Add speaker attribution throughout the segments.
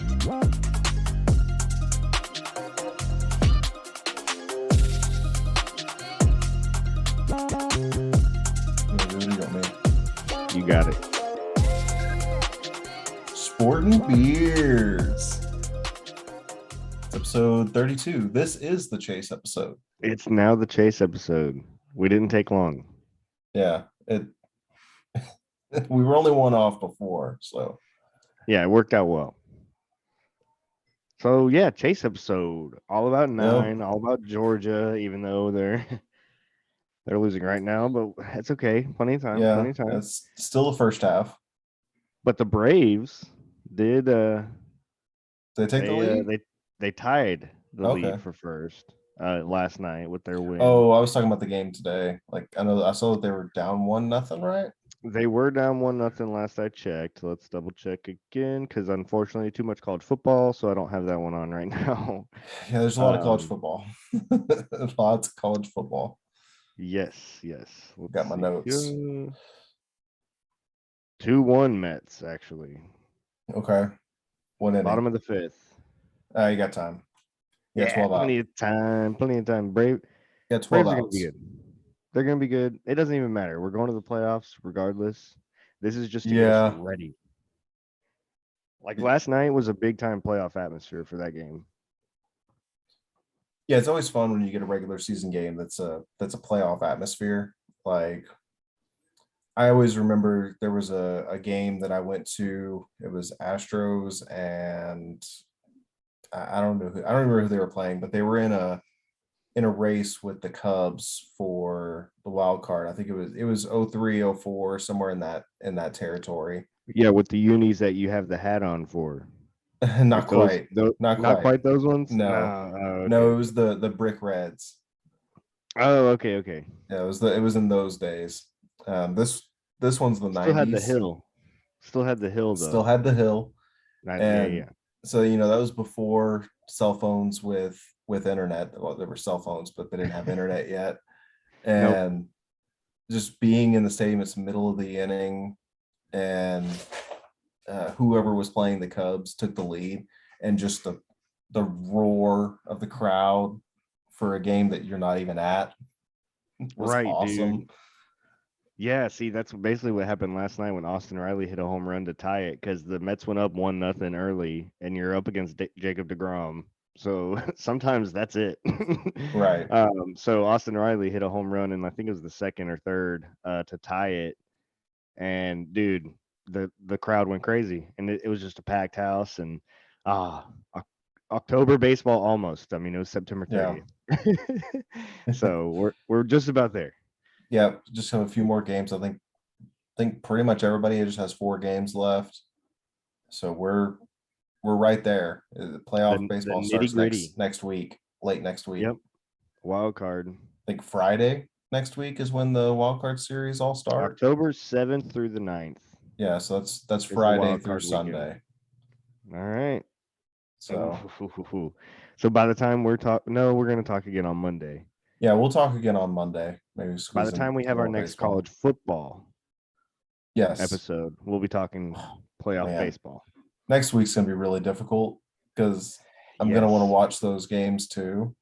Speaker 1: You got it.
Speaker 2: Sportin Beards. It's episode 32. This is the Chase episode.
Speaker 1: It's now the Chase episode. We didn't take long.
Speaker 2: Yeah, we were only one off before, so
Speaker 1: yeah, it worked out well. So yeah, Chase episode, all about 9, all about Georgia, even though they're losing right now, but it's okay. Plenty of time.
Speaker 2: Yeah, it's still the first half.
Speaker 1: But the Braves did.
Speaker 2: Did they take the lead?
Speaker 1: They tied the lead for first last night with their win.
Speaker 2: Oh, I was talking about the game today. Like I saw that they were down 1-0, right?
Speaker 1: They were down 1-0 last I checked. Let's double check again because unfortunately too much college football, so I don't have that one on right now.
Speaker 2: Yeah, there's a lot of college football. Lots of college football.
Speaker 1: Yes.
Speaker 2: Got my notes.
Speaker 1: 2-1 Mets actually.
Speaker 2: Okay.
Speaker 1: Bottom of the 5th.
Speaker 2: You got time. Yeah, 12
Speaker 1: plenty of time. Brave.
Speaker 2: Yeah, 12
Speaker 1: Braves are gonna be good. They're gonna be good. It doesn't even matter. We're going to the playoffs regardless. This is just to get us ready. Like last night was a big time playoff atmosphere for that game.
Speaker 2: Yeah, it's always fun when you get a regular season game that's a playoff atmosphere. Like I always remember there was a game that I went to. It was Astros and I don't remember who they were playing, but they were in a race with the Cubs for the wild card. I think it was 03, 04, somewhere in that territory.
Speaker 1: Yeah, with the unis that you have the hat on for.
Speaker 2: Not quite.
Speaker 1: Not quite those ones?
Speaker 2: No.
Speaker 1: Okay.
Speaker 2: No, it was the Brick Reds.
Speaker 1: Oh, okay.
Speaker 2: Yeah, it was in those days. This one's the 90s.
Speaker 1: Still had the hill. Still had the hill though.
Speaker 2: Still had the hill.
Speaker 1: Yeah.
Speaker 2: So that was before cell phones with internet. Well, there were cell phones, but they didn't have internet yet. And just being in the stadium, it's the middle of the inning, and whoever was playing the Cubs took the lead, and just the roar of the crowd for a game that you're not even at was awesome.
Speaker 1: Dude. Yeah, see, that's basically what happened last night when Austin Riley hit a home run to tie it because the Mets went up 1-0 early, and you're up against Jacob deGrom. So sometimes that's it.
Speaker 2: Right.
Speaker 1: So Austin Riley hit a home run, and I think it was the second or third to tie it. And dude, the crowd went crazy, and it was just a packed house. And October baseball almost. I mean, it was September 30th. Yeah. So we're just about there.
Speaker 2: Yeah, just have a few more games. I think pretty much everybody just has 4 games left. So we're right there. The playoff baseball starts next week, late next week.
Speaker 1: Yep. Wild card.
Speaker 2: I think Friday next week is when the wild card series all start.
Speaker 1: October 7th through the 9th.
Speaker 2: Yeah, so that's Friday through Sunday.
Speaker 1: All right.
Speaker 2: So
Speaker 1: by the time we're going to talk again on Monday.
Speaker 2: Yeah, we'll talk again on Monday. Maybe
Speaker 1: by the time we have our next college football episode, we'll be talking playoff baseball.
Speaker 2: Next week's going to be really difficult because I'm going to want to watch those games too.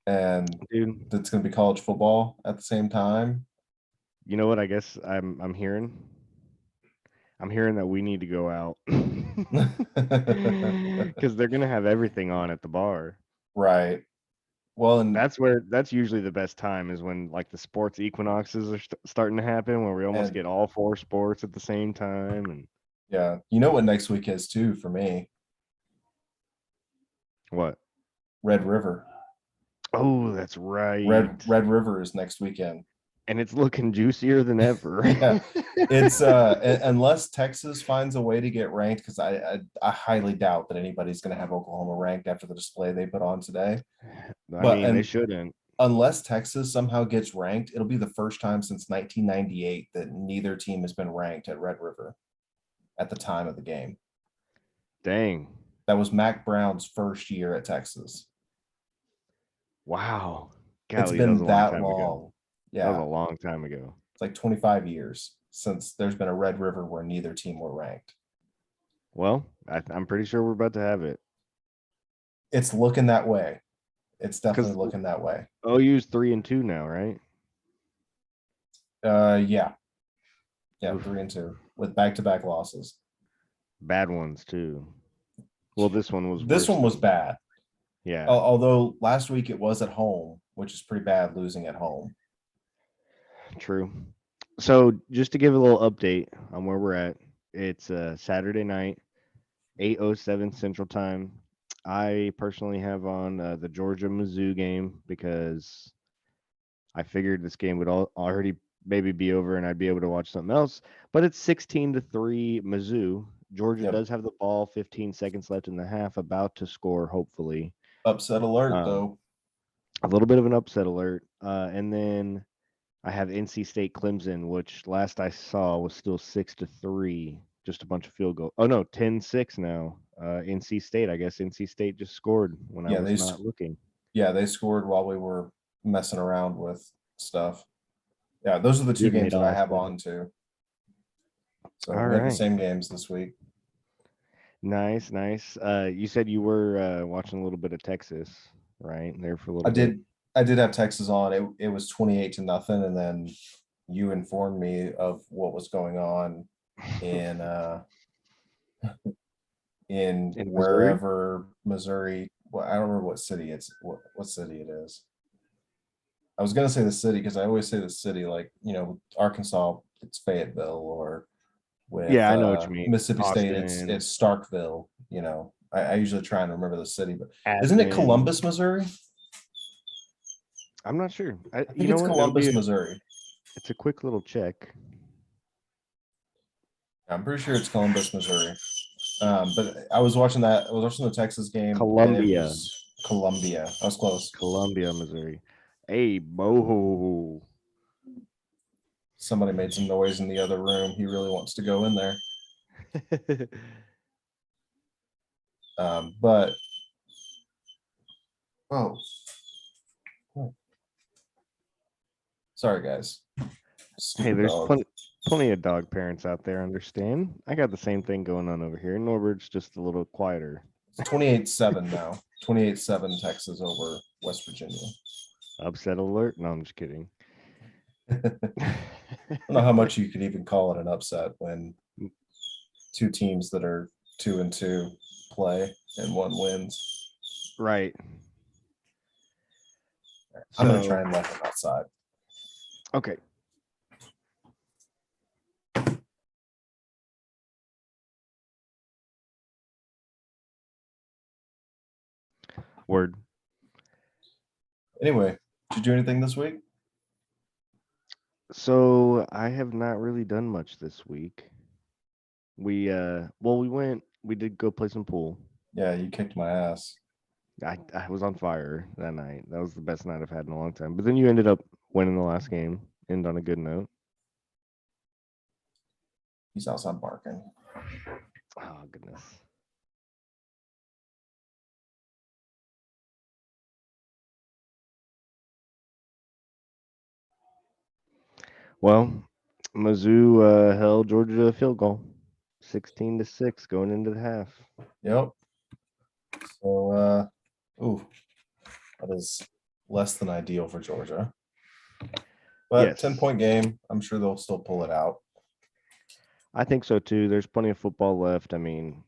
Speaker 2: And
Speaker 1: dude,
Speaker 2: it's going to be college football at the same time.
Speaker 1: You know what? I guess I'm hearing that we need to go out because they're going to have everything on at the bar.
Speaker 2: Right. Well, and
Speaker 1: that's usually the best time is when like the sports equinoxes are starting to happen, where we almost get all 4 sports at the same time. And
Speaker 2: yeah, you know what next week is too for me?
Speaker 1: What?
Speaker 2: Red River.
Speaker 1: Oh, that's right.
Speaker 2: Red River is next weekend.
Speaker 1: And it's looking juicier than ever.
Speaker 2: Yeah, it's unless Texas finds a way to get ranked, because I highly doubt that anybody's going to have Oklahoma ranked after the display they put on today.
Speaker 1: They shouldn't.
Speaker 2: Unless Texas somehow gets ranked, it'll be the first time since 1998 that neither team has been ranked at Red River at the time of the game.
Speaker 1: Dang.
Speaker 2: That was Mac Brown's first year at Texas.
Speaker 1: Wow.
Speaker 2: Golly, it's been that long. Yeah,
Speaker 1: that was a long time ago.
Speaker 2: It's like 25 years since there's been a Red River where neither team were ranked.
Speaker 1: Well, I'm pretty sure we're about to have it
Speaker 2: It's looking that way. It's definitely
Speaker 1: because
Speaker 2: looking that way.
Speaker 1: OU's 3-2 now, right?
Speaker 2: Yeah,
Speaker 1: Oof.
Speaker 2: 3-2 with back-to-back losses.
Speaker 1: Bad ones too. Well, this one was
Speaker 2: This
Speaker 1: worse
Speaker 2: one was
Speaker 1: than
Speaker 2: bad.
Speaker 1: yeah.
Speaker 2: Although last week it was at home, which is pretty bad losing at home.
Speaker 1: True. So just to give a little update on where we're at, it's Saturday night, 8:07 Central Time. I personally have on the Georgia Mizzou game because I figured this game would already maybe be over and I'd be able to watch something else. But it's 16-3 Mizzou. Georgia
Speaker 2: Yep.
Speaker 1: does have the ball, 15 seconds left in the half, about to score, hopefully.
Speaker 2: Upset alert,
Speaker 1: Um,
Speaker 2: though.
Speaker 1: a little bit of an upset alert. And then I have NC State Clemson, which last I saw was still 6-3, just a bunch of field goal. Oh no, 10-6 now. NC State, I guess NC State just scored when I
Speaker 2: Yeah,
Speaker 1: was not looking.
Speaker 2: they scored while we were messing around with stuff. Yeah, those are the two
Speaker 1: Getting it
Speaker 2: games that I
Speaker 1: all
Speaker 2: have
Speaker 1: set up.
Speaker 2: on to. So
Speaker 1: All
Speaker 2: we have the
Speaker 1: right.
Speaker 2: same games this week.
Speaker 1: Nice, nice. You said you were watching a little bit of Texas, right? There for a
Speaker 2: I
Speaker 1: little bit.
Speaker 2: did I did have Texas on. It was 28-0, and then you informed me of what was going on in in
Speaker 1: In Missouri?
Speaker 2: wherever Missouri. Well, I don't remember what city what city it is. I was gonna say the city because I always say the city, like, Arkansas, it's Fayetteville, or with
Speaker 1: Yeah, I know what you mean.
Speaker 2: Mississippi State,
Speaker 1: Austin,
Speaker 2: it's Starkville. I usually try and remember the city, but isn't it
Speaker 1: Athens.
Speaker 2: Columbus, Missouri?
Speaker 1: I'm not sure.
Speaker 2: I
Speaker 1: You
Speaker 2: think
Speaker 1: know
Speaker 2: it's
Speaker 1: what? It'll be
Speaker 2: Columbus, Missouri.
Speaker 1: it's a quick little check.
Speaker 2: I'm pretty sure it's Columbus, Missouri. But I was watching that. I was watching the Texas game, and it
Speaker 1: Columbia,
Speaker 2: was Columbia. I was close.
Speaker 1: Columbia, Missouri. Hey, Bo.
Speaker 2: Somebody made some noise in the other room. He really wants to go in there. But oh, sorry guys.
Speaker 1: Hey,
Speaker 2: Stupid
Speaker 1: there's
Speaker 2: dog.
Speaker 1: plenty of dog parents out there. Understand? I got the same thing going on over here. Norbert's just a little quieter.
Speaker 2: It's 28-7 now. 28-7 Texas over West Virginia.
Speaker 1: Upset alert? No, I'm just kidding.
Speaker 2: I don't know how much you could even call it an upset when two teams that are 2-2 play and one wins.
Speaker 1: Right.
Speaker 2: I'm gonna try
Speaker 1: So,
Speaker 2: and let him outside.
Speaker 1: okay. Word.
Speaker 2: Anyway, did you do anything this week?
Speaker 1: So, I have not really done much this week. We did go play some pool.
Speaker 2: Yeah, you kicked my ass.
Speaker 1: I was on fire that night. That was the best night I've had in a long time. But then you ended up winning the last game, end on a good note.
Speaker 2: He's outside barking.
Speaker 1: Oh goodness. Well, Mizzou held Georgia to a field goal, 16-6 going into the half.
Speaker 2: Yep. So, ooh, that is less than ideal for Georgia. But
Speaker 1: Yes,
Speaker 2: 10-point game. I'm sure they'll still pull it out.
Speaker 1: I think so too. There's plenty of football left. I mean,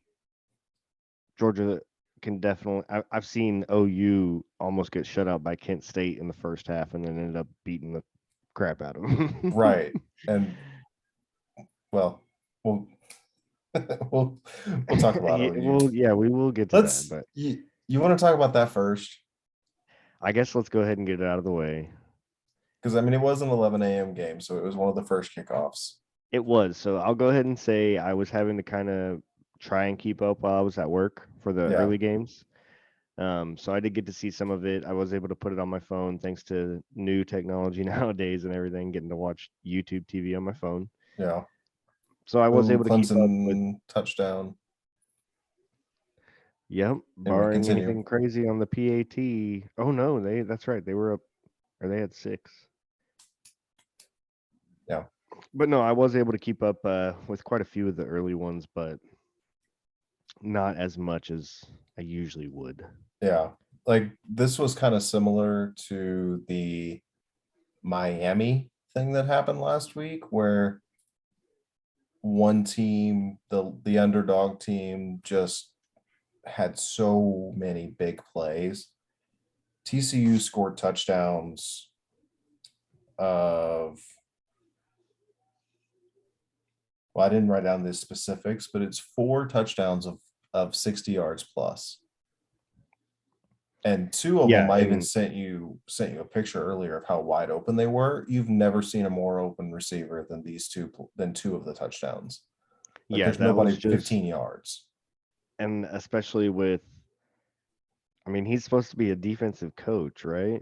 Speaker 1: Georgia can definitely. I've seen OU almost get shut out by Kent State in the first half, and then ended up beating the crap out of them.
Speaker 2: Right. And well, we'll we'll talk about
Speaker 1: Yeah,
Speaker 2: OU.
Speaker 1: well, yeah, we will get to that,
Speaker 2: Let's
Speaker 1: but
Speaker 2: you want to talk about that first?
Speaker 1: I guess let's go ahead and get it out of the way.
Speaker 2: Because I mean it was an 11 a.m. game, so it was one of the first kickoffs.
Speaker 1: It was. So I'll go ahead and say I was having to kind of try and keep up while I was at work for the
Speaker 2: Yeah,
Speaker 1: early games. So I did get to see some of it. I was able to put it on my phone thanks to new technology nowadays and everything, getting to watch YouTube TV on my phone.
Speaker 2: yeah.
Speaker 1: So I was
Speaker 2: Ooh,
Speaker 1: able to keep up with,
Speaker 2: Clemson touchdown.
Speaker 1: yep,
Speaker 2: Anyway,
Speaker 1: barring
Speaker 2: continue.
Speaker 1: anything crazy on the PAT. Oh no, that's right. They were up, or they had 6.
Speaker 2: Yeah.
Speaker 1: But no, I was able to keep up with quite a few of the early ones, but Not as much as I usually would.
Speaker 2: Yeah. Like this was kind of similar to the Miami thing that happened last week where one team, the underdog team, just had so many big plays. TCU scored touchdowns of, well, I didn't write down the specifics, but it's 4 touchdowns of 60 yards plus. And two of
Speaker 1: Yeah,
Speaker 2: them I even
Speaker 1: and
Speaker 2: sent you a picture earlier of how wide open they were. You've never seen a more open receiver than two of the touchdowns. Like
Speaker 1: yeah,
Speaker 2: there's
Speaker 1: that was
Speaker 2: nobody
Speaker 1: just
Speaker 2: 15 yards.
Speaker 1: and especially with I mean, he's supposed to be a defensive coach, right?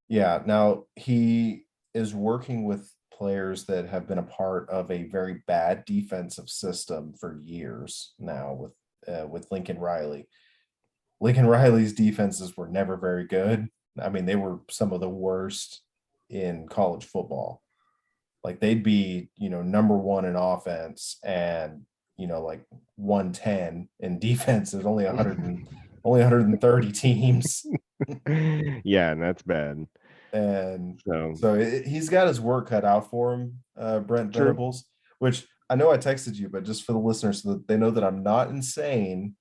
Speaker 2: Yeah. Now he is working with players that have been a part of a very bad defensive system for years now with Lincoln Riley. Lincoln Riley's defenses were never very good. I mean, they were some of the worst in college football. Like they'd be, number one in offense and, like 110 in defense. There's only 130 teams.
Speaker 1: Yeah, and that's bad.
Speaker 2: And
Speaker 1: So
Speaker 2: so he's got his work cut out for him, Brent
Speaker 1: true.
Speaker 2: Venables, which I know I texted you, but just for the listeners so that they know that I'm not insane.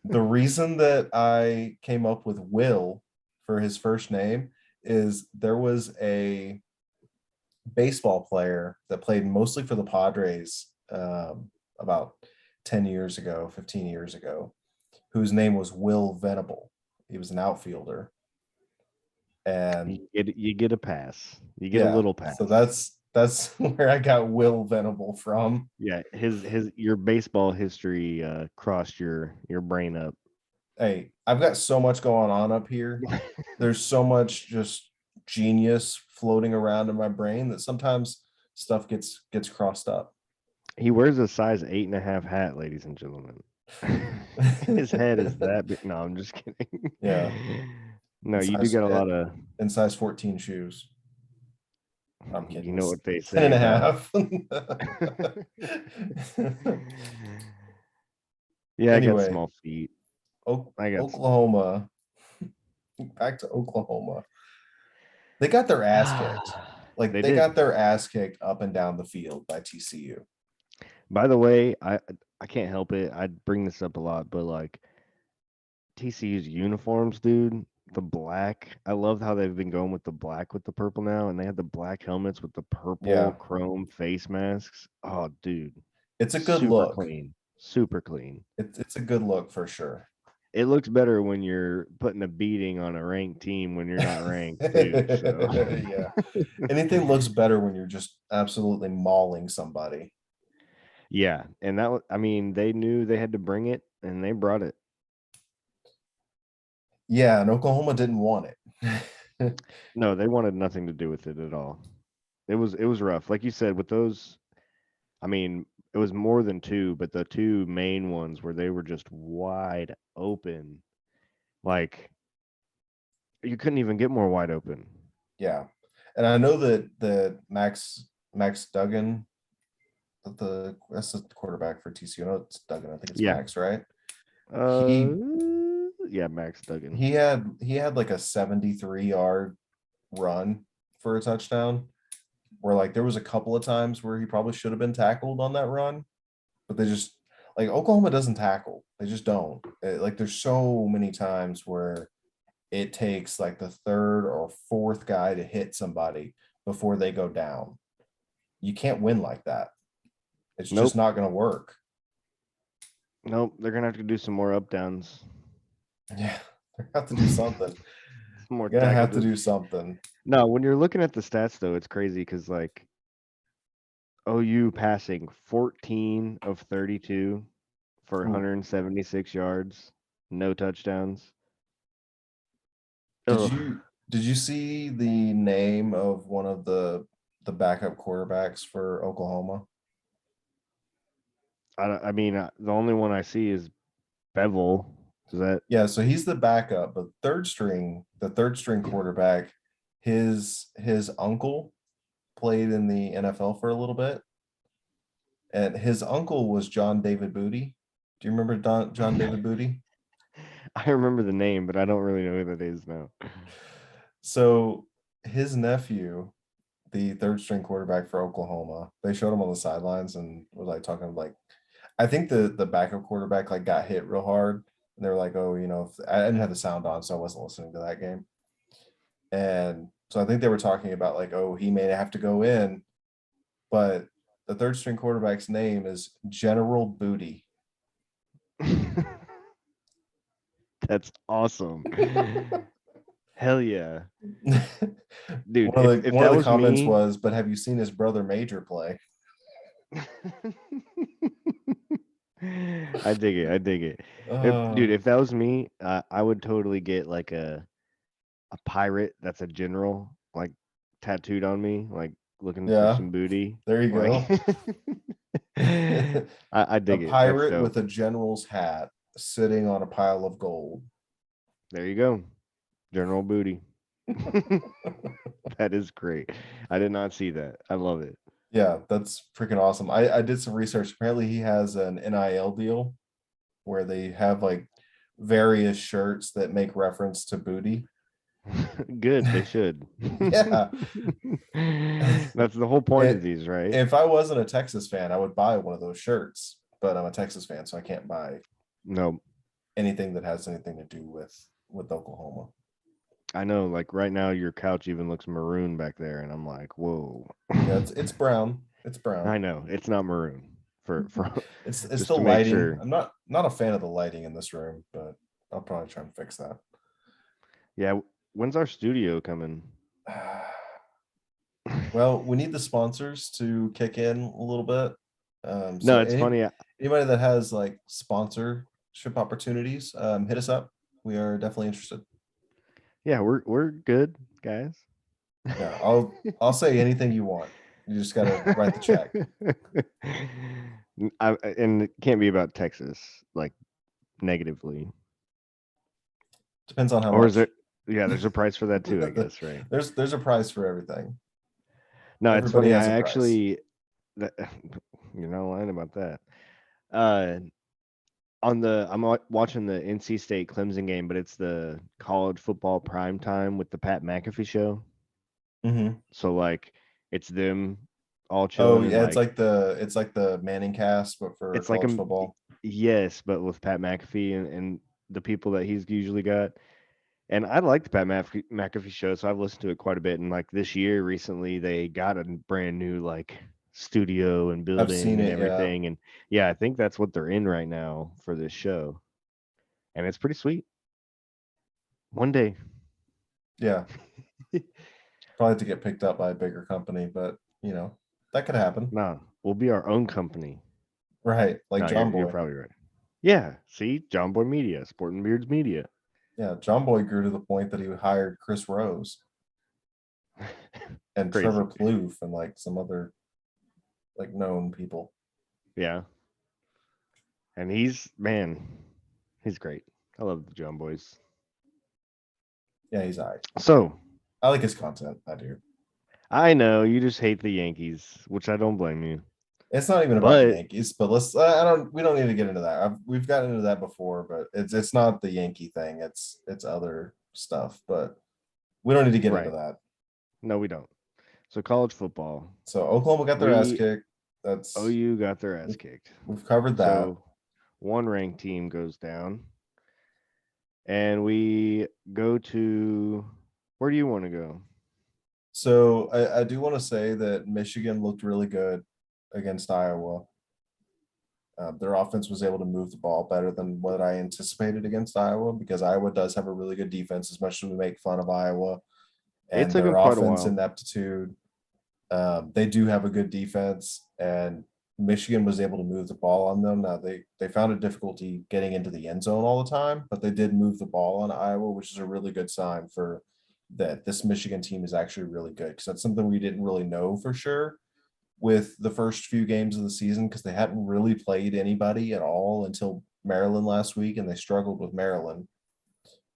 Speaker 2: The reason that I came up with Will for his first name is there was a baseball player that played mostly for the Padres about 10 years ago, 15 years ago, whose name was Will Venable. He was an outfielder. And
Speaker 1: You get a pass. You get a
Speaker 2: yeah,
Speaker 1: little
Speaker 2: so
Speaker 1: pass.
Speaker 2: that's where I got Will Venable from.
Speaker 1: Yeah, his your baseball history crossed your brain up.
Speaker 2: Hey, I've got so much going on up here. There's so much just genius floating around in my brain that sometimes stuff gets crossed up.
Speaker 1: He wears a size 8.5 hat, ladies and gentlemen. His head is that big. No, I'm just kidding.
Speaker 2: Yeah,
Speaker 1: No,
Speaker 2: and
Speaker 1: you do
Speaker 2: size
Speaker 1: get a lot of.
Speaker 2: and size 14 shoes. I'm
Speaker 1: You
Speaker 2: kidding.
Speaker 1: know
Speaker 2: It's
Speaker 1: what they
Speaker 2: 10
Speaker 1: say
Speaker 2: and a
Speaker 1: about.
Speaker 2: half.
Speaker 1: Yeah, I got
Speaker 2: Anyway,
Speaker 1: small feet. I got.
Speaker 2: Oklahoma. Back to Oklahoma. They got their ass kicked. Like
Speaker 1: They
Speaker 2: they
Speaker 1: did.
Speaker 2: got their ass kicked up and down the field by TCU.
Speaker 1: By the way, I can't help it. I bring this up a lot, but like TCU's uniforms, dude, the black. I love how they've been going with the black with the purple now, and they had the black helmets with the purple
Speaker 2: Yeah,
Speaker 1: chrome face masks. Oh, dude,
Speaker 2: it's a good
Speaker 1: super
Speaker 2: look.
Speaker 1: clean, super clean.
Speaker 2: It's a good look for sure.
Speaker 1: It looks better when you're putting a beating on a ranked team when you're not ranked too. So
Speaker 2: Yeah. Anything looks better when you're just absolutely mauling somebody.
Speaker 1: yeah, and I mean, they knew they had to bring it, and they brought it.
Speaker 2: Yeah, and Oklahoma didn't want it.
Speaker 1: No, they wanted nothing to do with it at all. It was rough, like you said, with those. I mean, it was more than two, but the two main ones where they were just wide open, like you couldn't even get more wide open.
Speaker 2: Yeah. And I know that Max Duggan, that's the quarterback for TCU. No, it's Duggan. I think it's
Speaker 1: Yeah.
Speaker 2: Max, right?
Speaker 1: Uh,
Speaker 2: He
Speaker 1: yeah, Max Duggan.
Speaker 2: he had like a 73-yard run for a touchdown where like there was a couple of times where he probably should have been tackled on that run, but they just like Oklahoma doesn't tackle. They just don't. Like there's so many times where it takes like the third or fourth guy to hit somebody before they go down. You can't win like that. It's just
Speaker 1: Nope,
Speaker 2: not going to work.
Speaker 1: nope. They're gonna have to do some more up downs,
Speaker 2: Yeah, they have to do something.
Speaker 1: some more
Speaker 2: You're gonna
Speaker 1: tackle.
Speaker 2: have to do something.
Speaker 1: No, when you're looking at the stats though, it's crazy because like OU passing 14 of 32 for
Speaker 2: Ooh.
Speaker 1: 176 yards, no touchdowns.
Speaker 2: Did
Speaker 1: Ugh.
Speaker 2: you did you see the name of one of the backup quarterbacks for Oklahoma?
Speaker 1: I mean, the only one I see is Bevel. Is that
Speaker 2: Yeah, so he's the backup, but the third string quarterback, his uncle played in the NFL for a little bit, and his uncle was John David Booty. Do you remember John David Booty?
Speaker 1: I remember the name, but I don't really know who that is now.
Speaker 2: So his nephew, the third string quarterback for Oklahoma, they showed him on the sidelines and was like talking like, I think the backup quarterback like got hit real hard, and they were like, oh, if, I didn't have the sound on, so I wasn't listening to that game, and so I think they were talking about like, oh, he may have to go in, but the third string quarterback's name is General Booty.
Speaker 1: That's awesome. Hell yeah. Dude,
Speaker 2: one of the
Speaker 1: if
Speaker 2: one of
Speaker 1: that
Speaker 2: the
Speaker 1: was
Speaker 2: comments
Speaker 1: me,
Speaker 2: was, but have you seen his brother Major play?
Speaker 1: I dig it. I dig it. Dude,
Speaker 2: Uh,
Speaker 1: if that was me, I would totally get like a pirate that's a general, like tattooed on me, like looking for
Speaker 2: yeah,
Speaker 1: some booty.
Speaker 2: there you
Speaker 1: Like,
Speaker 2: go.
Speaker 1: I
Speaker 2: A
Speaker 1: dig it. That's
Speaker 2: pirate with
Speaker 1: dope.
Speaker 2: a general's hat sitting on a pile of gold.
Speaker 1: There you go. General Booty. That is great. I did not see that. I love it.
Speaker 2: Yeah, that's freaking awesome. I did some research. Apparently, he has an NIL deal where they have like various shirts that make reference to booty.
Speaker 1: Good, they should.
Speaker 2: Yeah.
Speaker 1: That's the whole point of
Speaker 2: It,
Speaker 1: these, right?
Speaker 2: if I wasn't a Texas fan, I would buy one of those shirts, but I'm a Texas fan, so I can't buy
Speaker 1: No,
Speaker 2: anything that has anything to do with Oklahoma.
Speaker 1: I know. Like right now, your couch even looks maroon back there, and I'm like, whoa.
Speaker 2: Yeah, it's brown. It's brown.
Speaker 1: I know it's not maroon for
Speaker 2: It's
Speaker 1: just
Speaker 2: the
Speaker 1: to make
Speaker 2: lighting.
Speaker 1: sure.
Speaker 2: I'm not a fan of the lighting in this room, but I'll probably try and fix that.
Speaker 1: Yeah, when's our studio coming?
Speaker 2: Well, we need the sponsors to kick in a little bit. So
Speaker 1: No, it's funny.
Speaker 2: anybody that has like sponsorship opportunities, hit us up. We are definitely interested.
Speaker 1: Yeah, we're good, guys.
Speaker 2: Yeah, I'll say anything you want. You just gotta write the check.
Speaker 1: And it can't be about Texas, like negatively.
Speaker 2: Depends on how
Speaker 1: Or is
Speaker 2: much.
Speaker 1: there? Yeah, there's a price for that too, I guess, right?
Speaker 2: There's a price for everything.
Speaker 1: No, it's
Speaker 2: Everybody
Speaker 1: funny.
Speaker 2: has
Speaker 1: I
Speaker 2: a price.
Speaker 1: actually, that, you're not lying about that. Uh, I'm watching the NC State Clemson game, but it's the college football prime time with the Pat McAfee show.
Speaker 2: Hmm.
Speaker 1: So like, it's them all
Speaker 2: Oh
Speaker 1: chilling and
Speaker 2: yeah,
Speaker 1: like
Speaker 2: it's like the Manning cast, but for
Speaker 1: it's like
Speaker 2: college football.
Speaker 1: yes, but with Pat McAfee and the people that he's usually got. And I like the McAfee show, so I've listened to it quite a bit. And like this year, recently, they got a brand new like studio and
Speaker 2: I've seen
Speaker 1: building and
Speaker 2: it, yeah.
Speaker 1: everything. And yeah, I think that's what they're in right now for this show, and it's pretty sweet. One day,
Speaker 2: Yeah. Probably have to get picked up by a bigger company, but that could happen.
Speaker 1: nah, we'll be our own company.
Speaker 2: Right. Like
Speaker 1: No,
Speaker 2: John
Speaker 1: you're
Speaker 2: Boy.
Speaker 1: probably right. Yeah, see, John Boy Media, Sporting Beards Media.
Speaker 2: Yeah, John Boy grew to the point that he hired Chris Rose and Trevor
Speaker 1: Crazy.
Speaker 2: Plouffe and like some other like known people.
Speaker 1: Yeah, and he's man, he's great. I love the John Boys.
Speaker 2: Yeah, he's all right.
Speaker 1: So
Speaker 2: I like his content. I do.
Speaker 1: I know you just hate the Yankees, which I don't blame you.
Speaker 2: It's not even about the
Speaker 1: But
Speaker 2: Yankees, but I don't. We don't need to get into that. We've gotten into that before, but it's not the Yankee thing. It's other stuff, but we don't need to get into
Speaker 1: right,
Speaker 2: that.
Speaker 1: no, we don't. So college football,
Speaker 2: So Oklahoma got their ass
Speaker 1: we
Speaker 2: kicked. That's
Speaker 1: OU got their ass
Speaker 2: we've,
Speaker 1: kicked.
Speaker 2: we've covered that.
Speaker 1: So one ranked team goes down, and we go to where do you want to go?
Speaker 2: So I do want to say that Michigan looked really good against Iowa. Their offense was able to move the ball better than what I anticipated against Iowa because Iowa does have a really good defense, as much as we make fun of Iowa
Speaker 1: It
Speaker 2: and
Speaker 1: took
Speaker 2: their
Speaker 1: them quite a
Speaker 2: offense
Speaker 1: while.
Speaker 2: ineptitude. They do have a good defense, and Michigan was able to move the ball on them. Now they found a difficulty getting into the end zone all the time, but they did move the ball on Iowa, which is a really good sign for that this Michigan team is actually really good because that's something we didn't really know for sure with the first few games of the season because they hadn't really played anybody at all until Maryland last week, and they struggled with Maryland.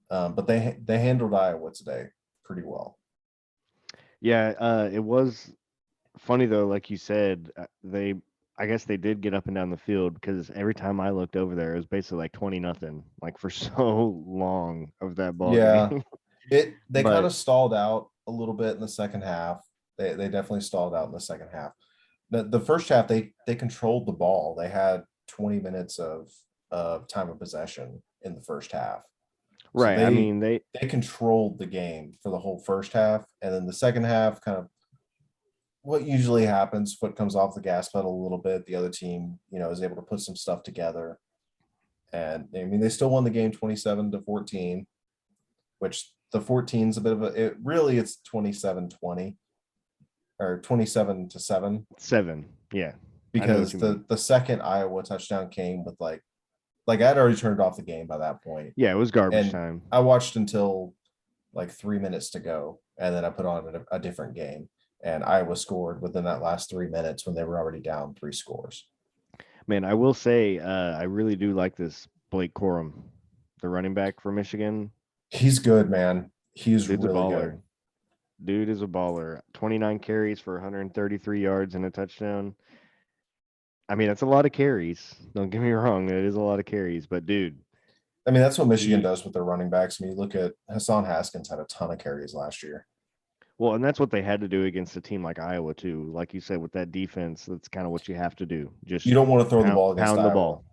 Speaker 2: But they handled Iowa today pretty well.
Speaker 1: Yeah, it was funny though, like you said, they I guess they did get up and down the field because every time I looked over there, it was basically like 20-0, like for so long of that ball
Speaker 2: Yeah,
Speaker 1: game.
Speaker 2: they kind
Speaker 1: But
Speaker 2: of stalled out a little bit in the second half. They definitely stalled out in the second half. The first half they controlled the ball. They had 20 minutes of time of possession in the first half. So
Speaker 1: right, I mean
Speaker 2: they controlled the game for the whole first half, and then the second half kind of what usually happens, foot comes off the gas pedal a little bit. The other team, is able to put some stuff together. And I mean, they still won the game 27-14, which the 14's a bit of it's 27-20 or 27-7
Speaker 1: 7. Yeah, I know what
Speaker 2: because
Speaker 1: you mean.
Speaker 2: the second Iowa touchdown came with like I'd already turned off the game by that point.
Speaker 1: Yeah, it was garbage
Speaker 2: And
Speaker 1: time.
Speaker 2: I watched until like 3 minutes to go, and then I put on a different game. And Iowa scored within that last 3 minutes when they were already down 3 scores.
Speaker 1: Man, I will say I really do like this Blake Corum, the running back for Michigan.
Speaker 2: He's good, man. He's
Speaker 1: Dude's a
Speaker 2: really good.
Speaker 1: baller. Dude is a baller. 29 carries for 133 yards and a touchdown. I mean, that's a lot of carries. Don't get me wrong, it is a lot of carries, but dude,
Speaker 2: I mean, that's what Michigan
Speaker 1: he
Speaker 2: does with their running backs. I mean, you look at Hassan Haskins had a ton of carries last year.
Speaker 1: well, and that's what they had to do against a team like Iowa too. Like you said, with that defense, that's kind of what you have to do.
Speaker 2: You
Speaker 1: Just
Speaker 2: don't want to throw the
Speaker 1: pound,
Speaker 2: ball against
Speaker 1: pound the
Speaker 2: Iowa.
Speaker 1: ball.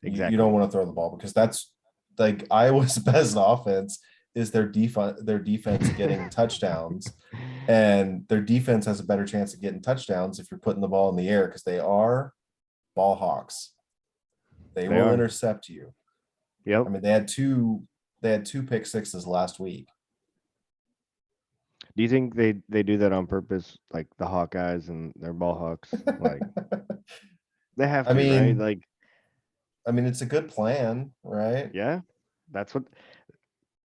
Speaker 2: You don't
Speaker 1: Exactly.
Speaker 2: want to throw the ball because that's like Iowa's best offense is their defense getting touchdowns, and their defense has a better chance of getting touchdowns if you're putting the ball in the air because they are ball hawks. They
Speaker 1: They
Speaker 2: will
Speaker 1: are.
Speaker 2: intercept you. I
Speaker 1: Yep.
Speaker 2: mean, they had two pick sixes last week.
Speaker 1: Do you think they do that on purpose, like the Hawkeyes and their ball hawks? Like they have
Speaker 2: I
Speaker 1: to, right?
Speaker 2: mean,
Speaker 1: Like,
Speaker 2: I mean, it's a good plan, right?
Speaker 1: yeah, that's what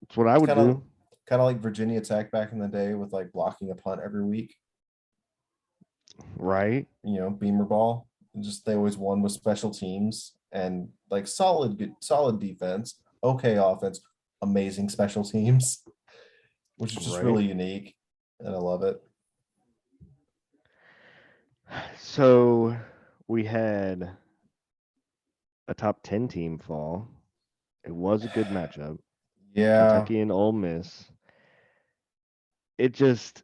Speaker 1: that's what I
Speaker 2: It's
Speaker 1: would
Speaker 2: kind of
Speaker 1: do.
Speaker 2: kind of like Virginia Tech back in the day with like blocking a punt every week.
Speaker 1: Right?
Speaker 2: Beamer ball. And just they always won with special teams and like solid defense, okay offense, amazing special teams, which is just
Speaker 1: Right.
Speaker 2: really unique, and I love it.
Speaker 1: So we had a top 10 team fall. It was a good matchup.
Speaker 2: Yeah,
Speaker 1: Kentucky and Ole Miss. It just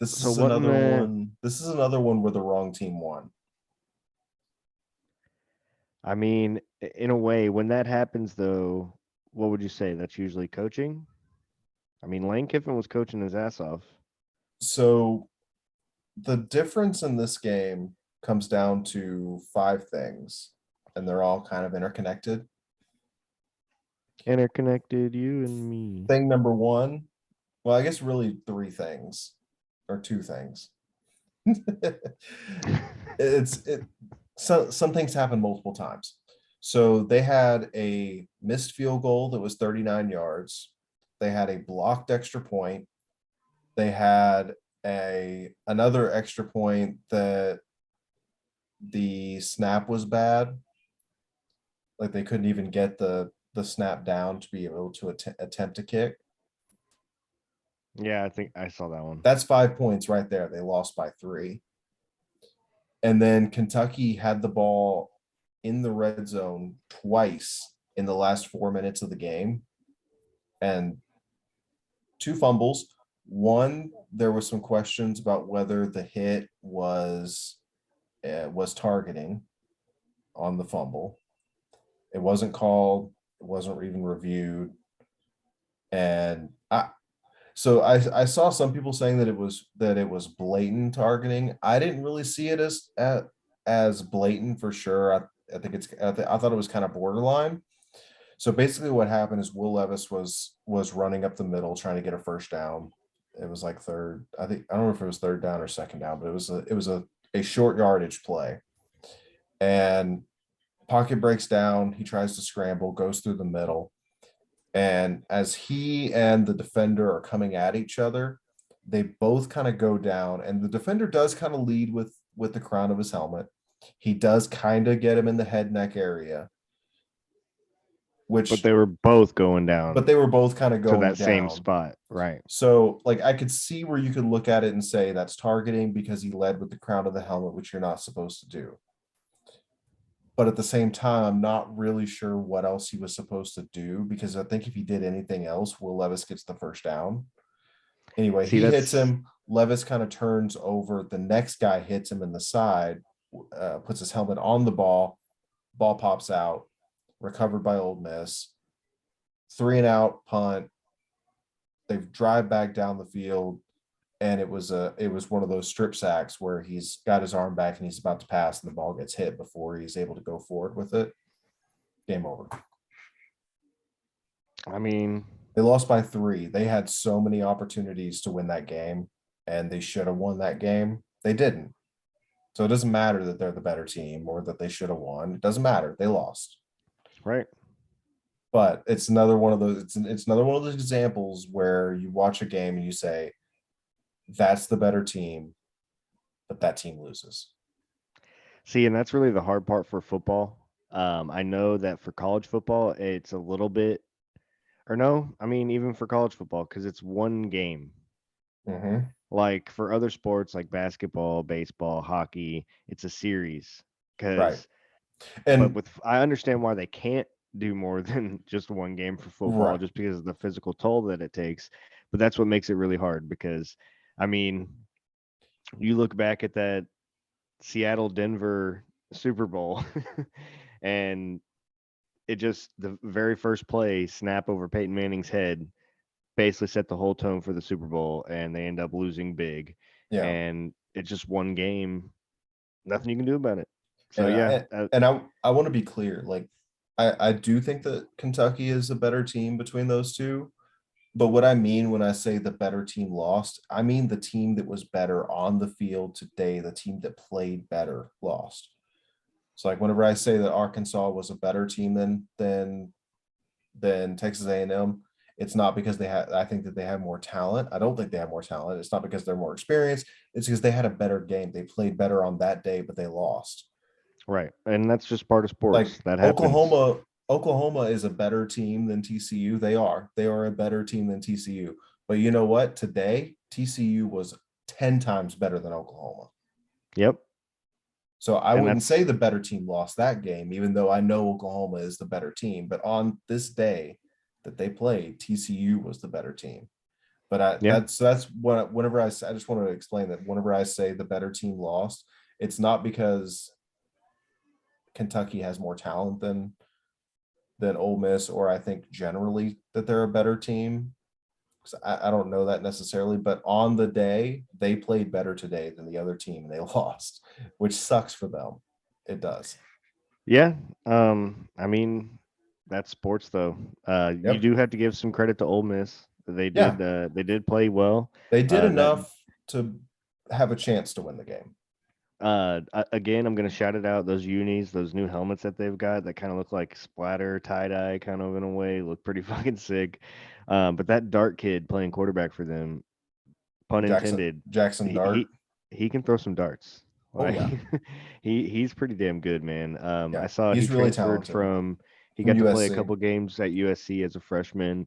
Speaker 2: this
Speaker 1: so
Speaker 2: is
Speaker 1: wasn't
Speaker 2: another
Speaker 1: there.
Speaker 2: one. This is another one where the wrong team won.
Speaker 1: I mean, in a way, when that happens, though, what would you say? That's usually coaching. I mean, Lane Kiffin was coaching his ass off.
Speaker 2: So the difference in this game comes down to five things, and they're all kind of interconnected.
Speaker 1: Interconnected, you and me.
Speaker 2: Thing number one, well, I guess really three things or two things. it's it so some things happen multiple times. So they had a missed field goal that was 39 yards. They had a blocked extra point. They had another extra point that the snap was bad. Like they couldn't even get the snap down to be able to attempt a kick.
Speaker 1: Yeah, I think I saw that one.
Speaker 2: That's 5 points right there. They lost by 3. And then Kentucky had the ball in the red zone twice in the last 4 minutes of the game, and 2 fumbles. One, there was some questions about whether the hit was targeting on the fumble. It wasn't called. It wasn't even reviewed. And I saw some people saying that it was blatant targeting. I didn't really see it as blatant for sure. I thought it was kind of borderline. So basically, what happened is Will Levis was running up the middle trying to get a first down. It was like third. I don't know if it was third down or second down, but it was a short yardage play. And pocket breaks down. He tries to scramble, goes through the middle, and as he and the defender are coming at each other, they both kind of go down, and the defender does kind of lead with the crown of his helmet. He does kind of get him in the head neck area,
Speaker 1: But
Speaker 2: which
Speaker 1: they were both going down
Speaker 2: but they were both kind of
Speaker 1: to
Speaker 2: going
Speaker 1: that same
Speaker 2: down.
Speaker 1: spot, right?
Speaker 2: So, like, I could see where you could look at it and say that's targeting because he led with the crown of the helmet, which you're not supposed to do. But at the same time, I'm not really sure what else he was supposed to do because I think if he did anything else, Will Levis gets the first down. Anyway,
Speaker 1: See,
Speaker 2: he hits
Speaker 1: that's
Speaker 2: him. Levis kind of turns over. The next guy hits him in the side, puts his helmet on the ball. Ball pops out, recovered by Ole Miss. 3-and-out punt. They drive back down the field, and it was one of those strip sacks where he's got his arm back and he's about to pass, and the ball gets hit before he's able to go forward with it. Game over.
Speaker 1: I mean,
Speaker 2: They lost by 3. They had so many opportunities to win that game, and they should have won that game. They didn't. So it doesn't matter that they're the better team or that they should have won. It doesn't matter. They lost.
Speaker 1: right.
Speaker 2: But it's another one of those. It's another one of those examples where you watch a game and you say, "That's the better team," but that team loses.
Speaker 1: See, and that's really the hard part for football. I know that for college football, it's a little bit, or no, I mean, even for college football, because it's one game.
Speaker 2: Mm-hmm.
Speaker 1: Like for other sports like basketball, baseball, hockey, it's a series.
Speaker 2: Right.
Speaker 1: Because, but
Speaker 2: And
Speaker 1: with, I understand why they can't do more than just one game for football,
Speaker 2: right.
Speaker 1: just because of the physical toll that it takes. But that's what makes it really hard because, I mean, you look back at that Seattle Denver Super Bowl and it just the very first play snap over Peyton Manning's head basically set the whole tone for the Super Bowl and they end up losing big
Speaker 2: Yeah.
Speaker 1: and it's just one game, nothing you can do about it. So
Speaker 2: And
Speaker 1: yeah,
Speaker 2: I want to be clear. Like, I do think that Kentucky is a better team between those two. But what I mean when I say the better team lost, I mean the team that was better on the field today, the team that played better lost. So like whenever I say that Arkansas was a better team than Texas A&M, it's not because they had I think that they have more talent. I don't think they have more talent. It's not because they're more experienced. It's because they had a better game. They played better on that day, but they lost.
Speaker 1: right. And that's just part of
Speaker 2: Like
Speaker 1: sports. That happens.
Speaker 2: Oklahoma is a better team than TCU. They are a better team than TCU. But you know what? Today, TCU was 10 times better than Oklahoma.
Speaker 1: Yep.
Speaker 2: So I
Speaker 1: And
Speaker 2: wouldn't say
Speaker 1: that's
Speaker 2: the better team lost that game, even though I know Oklahoma is the better team. But on this day that they played, TCU was the better team. But
Speaker 1: yeah.
Speaker 2: that's what whenever I just want to explain that whenever I say the better team lost, it's not because Kentucky has more talent than Ole Miss, or I think generally that they're a better team. I don't know that necessarily, but on the day, they played better today than the other team and they lost, which sucks for them. It does.
Speaker 1: Yeah. I mean, that's sports though. You
Speaker 2: Yep.
Speaker 1: do have to give some credit to Ole Miss.
Speaker 2: Yeah.
Speaker 1: They did play well.
Speaker 2: They did
Speaker 1: That
Speaker 2: enough to have a chance to win the game.
Speaker 1: Again, I'm gonna shout it out. Those unis, those new helmets that they've got that kind of look like splatter tie dye, kind of in a way, look pretty fucking sick. But that Dart kid playing quarterback for them, pun intended,
Speaker 2: Jackson
Speaker 1: he
Speaker 2: Dart.
Speaker 1: he, he can throw some darts.
Speaker 2: Oh
Speaker 1: Like
Speaker 2: yeah.
Speaker 1: he's pretty damn good, man. I
Speaker 2: Yeah.
Speaker 1: saw he
Speaker 2: He's really
Speaker 1: transferred
Speaker 2: talented
Speaker 1: from he
Speaker 2: from
Speaker 1: got to play a
Speaker 2: USC.
Speaker 1: couple games at USC as a freshman.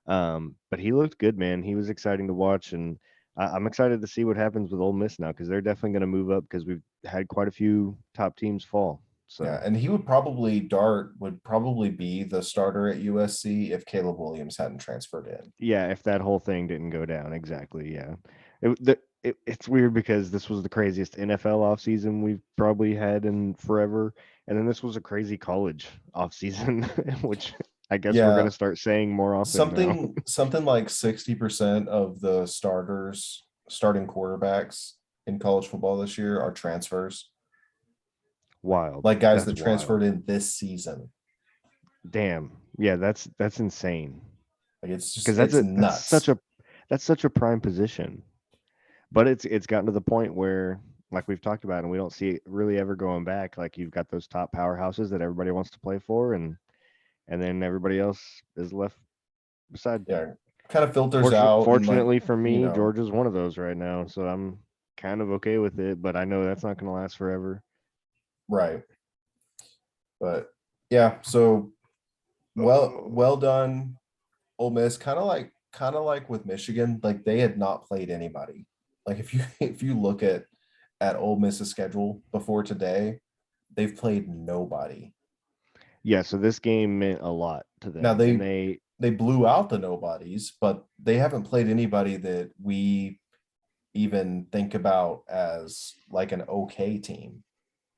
Speaker 1: But he looked good, man. He was exciting to watch, and I'm excited to see what happens with Ole Miss now because they're definitely going to move up because we've had quite a few top teams fall.
Speaker 2: Yeah,
Speaker 1: So
Speaker 2: and Dart would probably be the starter at USC if Caleb Williams hadn't transferred in.
Speaker 1: yeah, if that whole thing didn't go down, exactly, yeah. It's weird because this was the craziest NFL offseason we've probably had in forever, and then this was a crazy college offseason, which I guess we're going to
Speaker 2: Yeah,
Speaker 1: start saying more often now.
Speaker 2: something like 60% of the starting quarterbacks in college football this year are transfers.
Speaker 1: Wild.
Speaker 2: Like guys
Speaker 1: That's
Speaker 2: that transferred
Speaker 1: wild.
Speaker 2: in this season.
Speaker 1: Damn. Yeah, that's insane.
Speaker 2: Like it's just
Speaker 1: Because
Speaker 2: it's
Speaker 1: that's such
Speaker 2: nuts.
Speaker 1: a prime position. But it's gotten to the point where, like we've talked about, and we don't see it really ever going back. Like you've got those top powerhouses that everybody wants to play for, and then everybody else is left beside.
Speaker 2: Yeah, kind of filters out and like,
Speaker 1: Fortunately for
Speaker 2: you
Speaker 1: me,
Speaker 2: know,
Speaker 1: Georgia's one of those right now, so I'm kind of okay with it. But I know that's not going to last forever.
Speaker 2: right. But yeah, so
Speaker 1: Oh,
Speaker 2: well done, Ole Miss. Kind of like with Michigan, like they had not played anybody. Like if you if you look at Ole Miss's schedule before today, they've played nobody.
Speaker 1: yeah. So this game meant a lot to
Speaker 2: Now
Speaker 1: them, and
Speaker 2: they blew out the nobodies, but they haven't played anybody that we even think about as like an okay team.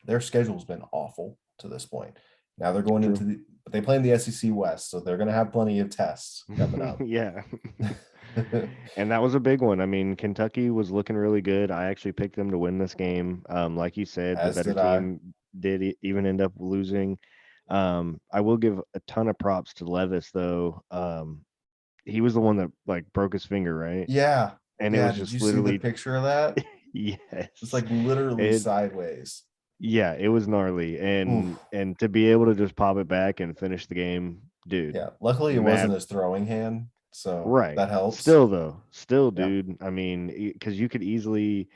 Speaker 2: Their schedule's been awful to this point. Now they're going into
Speaker 1: true.
Speaker 2: but they play in the SEC West, so they're going to have plenty of tests coming up.
Speaker 1: Yeah. And that was a big one. I mean, Kentucky was looking really good. I actually picked them to win this game. Like you said, the
Speaker 2: As
Speaker 1: better
Speaker 2: did I.
Speaker 1: team did even end up losing. I will give a ton of props to Levis though. He was the one that like broke his finger, right?
Speaker 2: Yeah.
Speaker 1: And it
Speaker 2: Yeah.
Speaker 1: was
Speaker 2: Did you
Speaker 1: just
Speaker 2: see the
Speaker 1: literally
Speaker 2: picture of that? It's
Speaker 1: yes.
Speaker 2: like literally
Speaker 1: It
Speaker 2: sideways.
Speaker 1: yeah, it was gnarly.
Speaker 2: Oof.
Speaker 1: And to be able to just pop it back and finish the game, dude,
Speaker 2: Yeah. Luckily, it wasn't
Speaker 1: mad.
Speaker 2: his throwing hand. So
Speaker 1: Right.
Speaker 2: that helps.
Speaker 1: Still though, still,
Speaker 2: Yeah.
Speaker 1: dude. I mean, because you could easily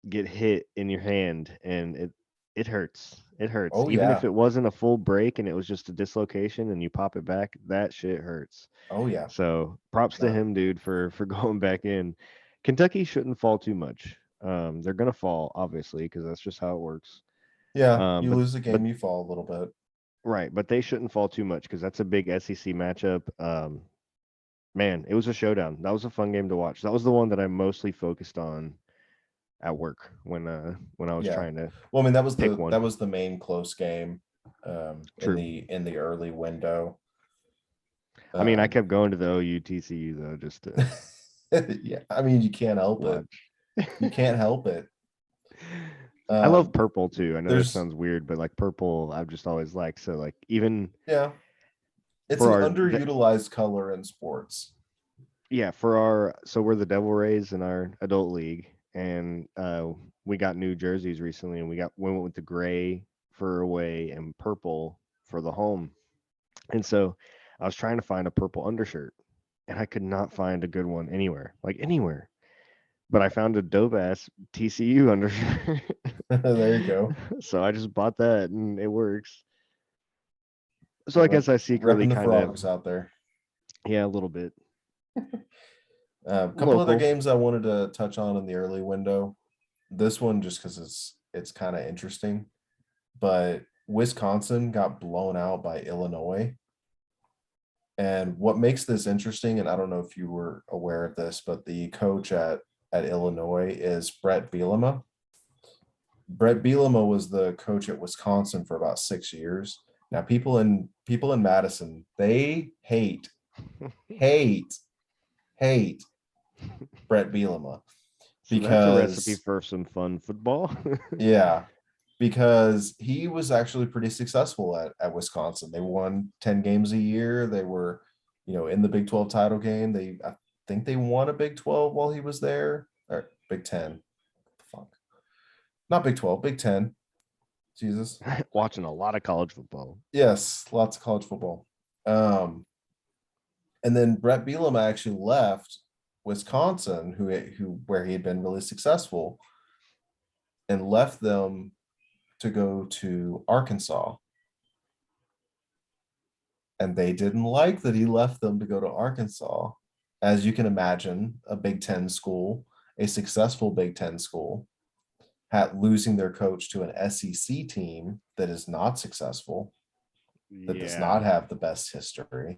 Speaker 1: get hit in your hand, and it hurts. It hurts.
Speaker 2: Oh,
Speaker 1: Even if
Speaker 2: yeah.
Speaker 1: it wasn't a full break and it was just a dislocation, and you pop it back, that shit hurts.
Speaker 2: Oh, yeah.
Speaker 1: So props to
Speaker 2: No.
Speaker 1: him, dude, for going back in. Kentucky shouldn't fall too much. They're gonna fall, obviously, because that's just how it works.
Speaker 2: Yeah.
Speaker 1: Um,
Speaker 2: You
Speaker 1: but
Speaker 2: lose a
Speaker 1: but
Speaker 2: game, you fall a little bit.
Speaker 1: right, but they shouldn't fall too much because that's a big SEC matchup. Man, it was a showdown. That was a fun game to watch. That was the one that I mostly focused on at work when I was
Speaker 2: Yeah.
Speaker 1: trying to
Speaker 2: Well, I mean,
Speaker 1: pick
Speaker 2: that
Speaker 1: one.
Speaker 2: was the main close game
Speaker 1: True.
Speaker 2: in the early window.
Speaker 1: I mean, I
Speaker 2: Um,
Speaker 1: kept going to the OU TCU though, just to
Speaker 2: yeah, I mean, you can't help it.
Speaker 1: watch.
Speaker 2: You can't help it.
Speaker 1: I love
Speaker 2: Um,
Speaker 1: purple too. I know this
Speaker 2: there's
Speaker 1: sounds weird, but like purple, I've just always liked. So like even
Speaker 2: yeah, it's
Speaker 1: for
Speaker 2: an
Speaker 1: our
Speaker 2: underutilized color in sports.
Speaker 1: yeah, for our so we're the Devil Rays in our adult league, and we got new jerseys recently, and we went with the gray for away and purple for the home. And so I was trying to find a purple undershirt, and I could not find a good one anywhere, like anywhere. But I found a dope ass TCU undershirt,
Speaker 2: There you go.
Speaker 1: so I just bought that, and it works. So
Speaker 2: Yeah,
Speaker 1: I guess I secretly
Speaker 2: repping the
Speaker 1: kind of
Speaker 2: frogs out there.
Speaker 1: yeah, a little bit
Speaker 2: A couple other
Speaker 1: local.
Speaker 2: games I wanted to touch on in the early window. This one just because it's kind of interesting, but Wisconsin got blown out by Illinois. And what makes this interesting, and I don't know if you were aware of this, but the coach at Illinois is Brett Bielema. Brett Bielema was the coach at Wisconsin for about 6 years. Now, people in Madison, they hate, hate Brett Bielema
Speaker 1: So that's a recipe
Speaker 2: because
Speaker 1: for some fun football.
Speaker 2: yeah, because he was actually pretty successful at Wisconsin. They won 10 games a year. They were, in the Big 12 title game. I think they won a Big 12 while he was there. Or Big 10. Fuck. Not Big 12, Big 10. Jesus.
Speaker 1: Watching a lot of college football.
Speaker 2: Yes, lots of college football. Um, and then Brett Bielema actually left Wisconsin, who where he had been really successful, and left them to go to Arkansas. And they didn't like that he left them to go to Arkansas. As you can imagine, a Big Ten school, a successful Big Ten school, losing their coach to an SEC team that is not successful, that does
Speaker 1: Yeah.
Speaker 2: not have the best history.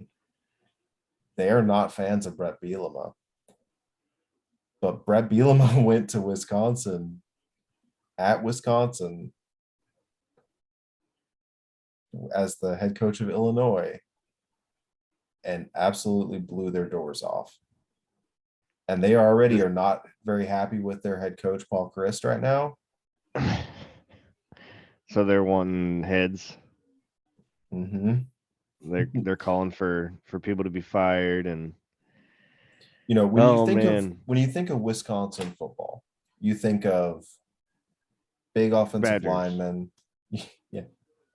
Speaker 2: They are not fans of Brett Bielema. But Brett Bielema went to Wisconsin at Wisconsin as the head coach of Illinois and absolutely blew their doors off. And they already
Speaker 1: This-
Speaker 2: are not very happy with their head coach, Paul Christ, right now.
Speaker 1: so they're wanting heads.
Speaker 2: Mm-hmm.
Speaker 1: They're calling for people to be fired and
Speaker 2: When you
Speaker 1: oh
Speaker 2: think
Speaker 1: man,
Speaker 2: of Wisconsin football, you think of big offensive
Speaker 1: Badgers.
Speaker 2: linemen, yeah,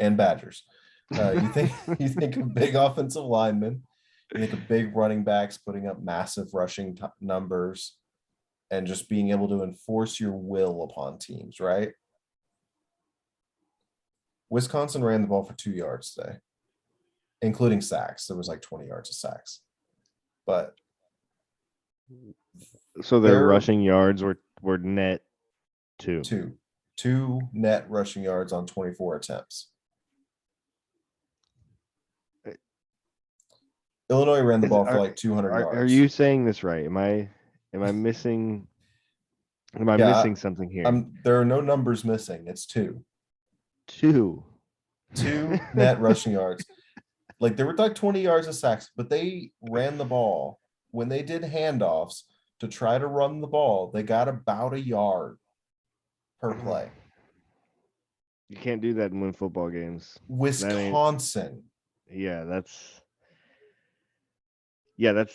Speaker 2: and Badgers. You think you think of big offensive linemen, you think of big running backs putting up massive rushing numbers and just being able to enforce your will upon teams, right? Wisconsin ran the ball for 2 yards today, including sacks. There was like 20 yards of sacks, but
Speaker 1: So their
Speaker 2: they're
Speaker 1: rushing yards were net 2.
Speaker 2: two net rushing yards on 24 attempts. Illinois ran the ball for like 200
Speaker 1: Are
Speaker 2: yards.
Speaker 1: you saying this right? Am I missing
Speaker 2: Yeah,
Speaker 1: something here?
Speaker 2: there are no numbers missing. It's
Speaker 1: 2.
Speaker 2: two net rushing yards. Like there were like 20 yards of sacks, but they ran the ball. When they did handoffs to try to run the ball, they got about a yard per play.
Speaker 1: You can't do that and win football games. That ain't.
Speaker 2: Wisconsin.
Speaker 1: Yeah, that's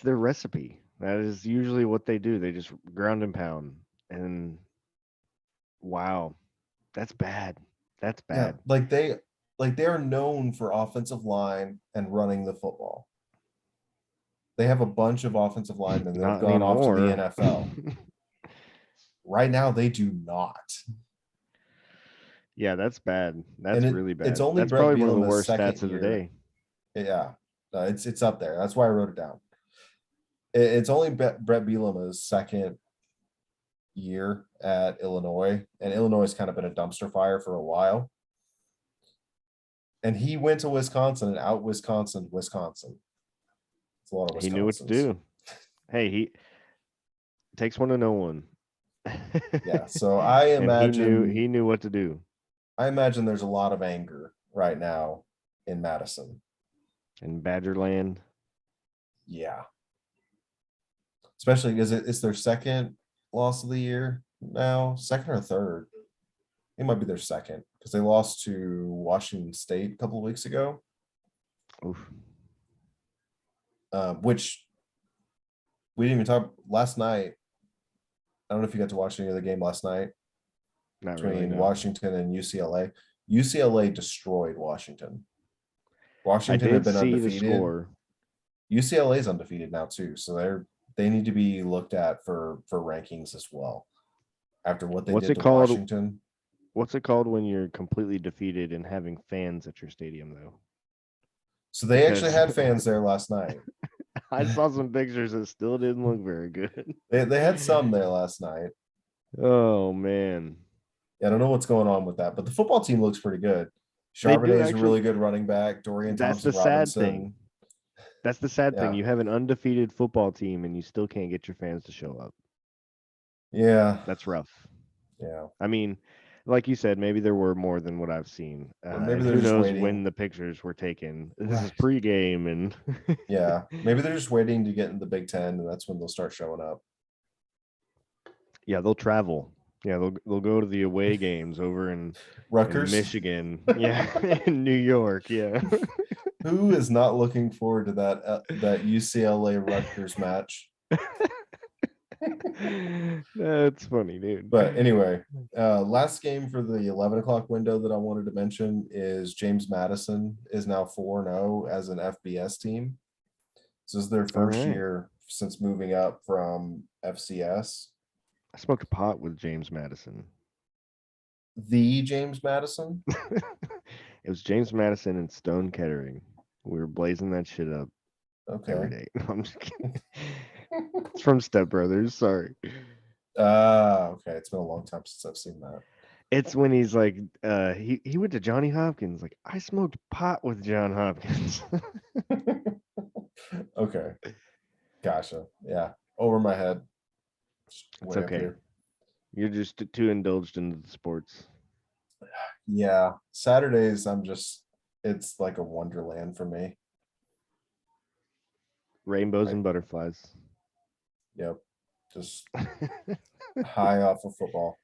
Speaker 1: their recipe. That is usually what they do. They just ground and pound. And wow, that's bad. That's
Speaker 2: Yeah,
Speaker 1: bad.
Speaker 2: they are known for offensive line and running the football. They have a bunch of offensive linemen that have
Speaker 1: Not
Speaker 2: gone off to the
Speaker 1: anymore.
Speaker 2: NFL. Right now, they do not.
Speaker 1: Yeah, that's bad. That's
Speaker 2: And
Speaker 1: really
Speaker 2: it's
Speaker 1: bad.
Speaker 2: only
Speaker 1: That's
Speaker 2: Brett
Speaker 1: probably one of the
Speaker 2: Bielema's
Speaker 1: worst
Speaker 2: second
Speaker 1: stats of the
Speaker 2: year.
Speaker 1: day.
Speaker 2: Yeah, it's up there. That's why I wrote it down. It's only Brett Bielema's second year at Illinois, and Illinois has kind of been a dumpster fire for a while. And he went to Wisconsin and out Wisconsin. It's a lot of
Speaker 1: He knew what to
Speaker 2: Wisconsins.
Speaker 1: do. Hey, he takes one to know one.
Speaker 2: Yeah, so I
Speaker 1: And
Speaker 2: imagine
Speaker 1: he knew what to do.
Speaker 2: there's a lot of anger right now in Madison.
Speaker 1: In Badgerland.
Speaker 2: Yeah. Especially because it's their second loss of the year now, second or third. It might be their second because they lost to Washington State a couple of weeks ago,
Speaker 1: Oof.
Speaker 2: which we didn't even talk last night. I don't know if you got to watch any of the game last night
Speaker 1: Not
Speaker 2: between
Speaker 1: really, no.
Speaker 2: Washington and UCLA. UCLA destroyed Washington. Washington
Speaker 1: I
Speaker 2: had
Speaker 1: did
Speaker 2: been
Speaker 1: see the
Speaker 2: undefeated.
Speaker 1: score.
Speaker 2: UCLA is undefeated now too, so they need to be looked at for rankings as well. After what they did to Washington.
Speaker 1: What's it called when you're completely defeated and having fans at your stadium, though?
Speaker 2: So they actually had fans there last night.
Speaker 1: I saw some pictures that still didn't look very good.
Speaker 2: They had some there last night.
Speaker 1: Oh man.
Speaker 2: Yeah, I don't know what's going on with that, but the football team looks pretty good.
Speaker 1: They do
Speaker 2: Charbonnet is a
Speaker 1: actually.
Speaker 2: really good running back. Dorian
Speaker 1: That's the
Speaker 2: Thompson
Speaker 1: sad
Speaker 2: Robinson.
Speaker 1: thing. That's the sad thing.
Speaker 2: Yeah.
Speaker 1: You have an undefeated football team and you still can't get your fans to show up.
Speaker 2: Yeah.
Speaker 1: That's rough.
Speaker 2: Yeah.
Speaker 1: I mean, like you said, maybe there were more than what I've seen.
Speaker 2: Or maybe
Speaker 1: and
Speaker 2: they're
Speaker 1: who
Speaker 2: just
Speaker 1: knows
Speaker 2: waiting.
Speaker 1: when the pictures were taken. This is
Speaker 2: Right.
Speaker 1: pregame and
Speaker 2: Yeah. Maybe they're just waiting to get in the Big Ten, and that's when they'll start showing up.
Speaker 1: Yeah, they'll travel. Yeah, they'll go to the away games over in
Speaker 2: Rutgers,
Speaker 1: Michigan. Yeah, in New York. Yeah.
Speaker 2: Who is not looking forward to that UCLA Rutgers match?
Speaker 1: That's funny, dude.
Speaker 2: But anyway, last game for the 11 o'clock window that I wanted to mention is James Madison is now 4-0 as an FBS team. This is their first year since moving up from FCS.
Speaker 1: I smoked a pot with James Madison.
Speaker 2: The James Madison?
Speaker 1: It was James Madison and Stone Kettering. We were blazing that shit up every day. I'm just kidding. It's from Step Brothers. Sorry.
Speaker 2: Okay. It's been a long time since I've seen that.
Speaker 1: It's when he's like, he went to Johnny Hopkins. Like, I smoked pot with John Hopkins.
Speaker 2: Okay. Gotcha. Yeah. Over my head.
Speaker 1: It's okay. You're just too indulged into the sports.
Speaker 2: Yeah. Saturdays, it's like a wonderland for me.
Speaker 1: Rainbows and butterflies.
Speaker 2: Yep. Just high off of football.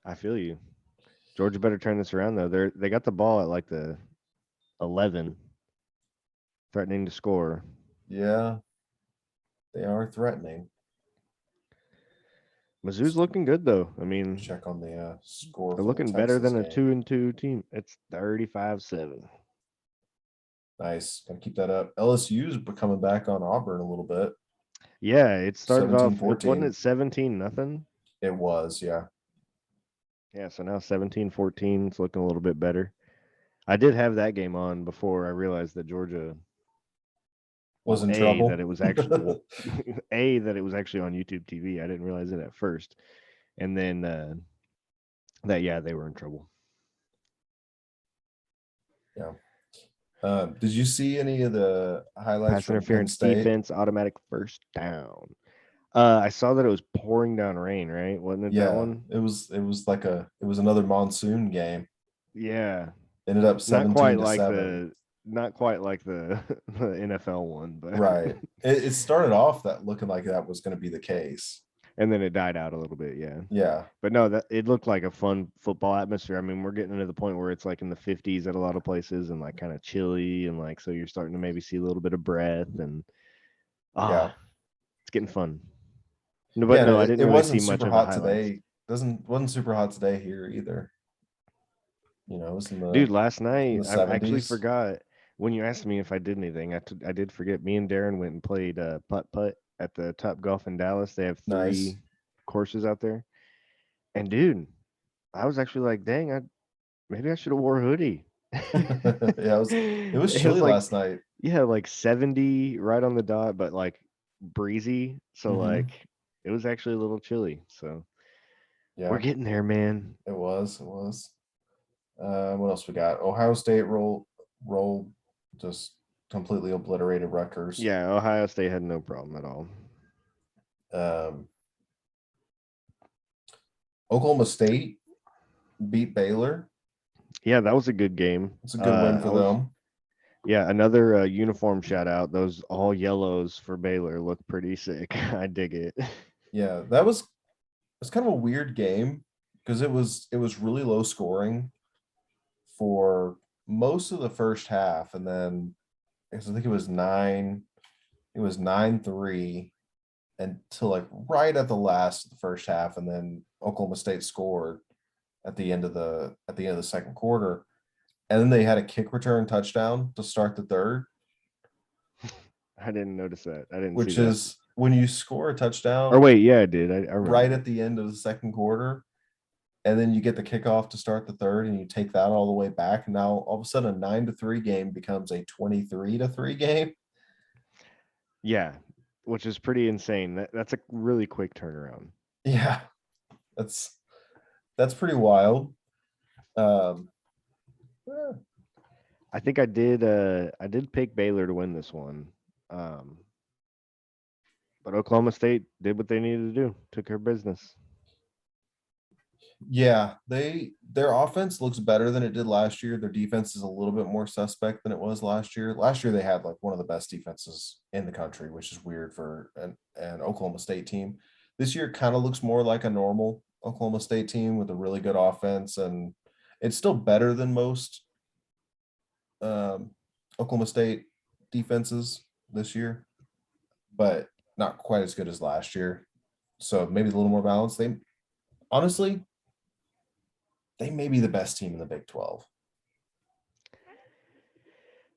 Speaker 1: I feel you. Georgia better turn this around though. They got the ball at like the 11, threatening to score.
Speaker 2: Yeah. They are threatening.
Speaker 1: Mizzou's looking good though. I mean,
Speaker 2: check on the score.
Speaker 1: They're looking better than a 2-2 team. It's 35-7.
Speaker 2: Nice. Gotta keep that up. LSU's coming back on Auburn a little bit.
Speaker 1: Yeah, it started off.
Speaker 2: 14.
Speaker 1: Wasn't it 17-0?
Speaker 2: It was, yeah.
Speaker 1: Yeah, so now 17-14. It's looking a little bit better. I did have that game on before I realized that Georgia.
Speaker 2: Was
Speaker 1: Well,
Speaker 2: in
Speaker 1: A, that
Speaker 2: trouble.
Speaker 1: it was actually A, that it was actually on YouTube TV. I didn't realize it at first, and then that yeah, they were in trouble.
Speaker 2: Yeah. Did you see any of the highlights
Speaker 1: Pass
Speaker 2: from Penn
Speaker 1: interference
Speaker 2: State?
Speaker 1: defense, automatic first down. I saw that it was pouring down rain, right? Wasn't it that
Speaker 2: Yeah,
Speaker 1: one?
Speaker 2: it was another monsoon game.
Speaker 1: Yeah,
Speaker 2: Ended up
Speaker 1: not quite
Speaker 2: 17-7.
Speaker 1: not quite like the the NFL one, but
Speaker 2: Right. It started off that looking like that was going to be the case.
Speaker 1: and then it died out a little bit. Yeah.
Speaker 2: Yeah.
Speaker 1: But no, that it looked like a fun football atmosphere. I mean, we're getting to the point where it's like in the 50s at a lot of places and like kind of chilly and like so you're starting to maybe see a little bit of breath and
Speaker 2: Yeah.
Speaker 1: it's getting fun. No, but
Speaker 2: Yeah, and
Speaker 1: no, I
Speaker 2: it
Speaker 1: didn't really see
Speaker 2: wasn't
Speaker 1: much
Speaker 2: super
Speaker 1: of the
Speaker 2: hot
Speaker 1: highlights.
Speaker 2: today. Doesn't wasn't super hot today here either. It was
Speaker 1: Dude, last
Speaker 2: in
Speaker 1: night
Speaker 2: the
Speaker 1: I actually
Speaker 2: 70s.
Speaker 1: forgot when you asked me if I did anything. I did forget. Me and Darren went and played putt putt at the Top Golf in Dallas. They have
Speaker 2: Nice.
Speaker 1: 3 courses out there. And dude, I was actually like, dang, maybe I should have wore a hoodie.
Speaker 2: Yeah, it was
Speaker 1: It
Speaker 2: chilly
Speaker 1: was like,
Speaker 2: last night.
Speaker 1: yeah, like 70 right on the dot, but like breezy. So
Speaker 2: Hmm.
Speaker 1: like it was actually a little chilly. So we're
Speaker 2: Yeah,
Speaker 1: getting there, man.
Speaker 2: it was. It was. What else we got? Ohio State roll just completely obliterated Rutgers.
Speaker 1: Yeah, Ohio State had no problem at all.
Speaker 2: Um, Oklahoma State beat Baylor.
Speaker 1: Yeah, that was a good game.
Speaker 2: It's a good win for
Speaker 1: I was
Speaker 2: them.
Speaker 1: Yeah, another uniform shout out. Those all yellows for Baylor look pretty sick. I dig it.
Speaker 2: Yeah, it's kind of a weird game because it was really low scoring for most of the first half, and then I think it was 9-3 until like right at the last of the first half, and then Oklahoma State scored at the end of the second quarter, and then they had a kick return touchdown to start the third,
Speaker 1: I didn't notice that. I didn't see
Speaker 2: which
Speaker 1: that.
Speaker 2: is when you score a
Speaker 1: Or
Speaker 2: touchdown
Speaker 1: wait, yeah, I did. I
Speaker 2: right
Speaker 1: remember.
Speaker 2: at the end of the second quarter, and then you get the kickoff to start the third, and you take that all the way back. And now all of a sudden, a 9-3 game becomes a 23-3 game.
Speaker 1: Yeah, which is pretty insane. That's a really quick turnaround.
Speaker 2: Yeah, that's that's pretty wild. Um, eh,
Speaker 1: I think I did pick Baylor to win this one. Um, but Oklahoma State did what they needed to do. Took care of business.
Speaker 2: yeah, their offense looks better than it did last year. Their defense is a little bit more suspect than it was last year. Last year they had like one of the best defenses in the country, which is weird for an Oklahoma State team. This year kind of looks more like a normal Oklahoma State team with a really good offense, and it's still better than most um, Oklahoma State defenses this year, but not quite as good as last year. So maybe a little more balanced. They honestly, they may be the best team in the Big 12.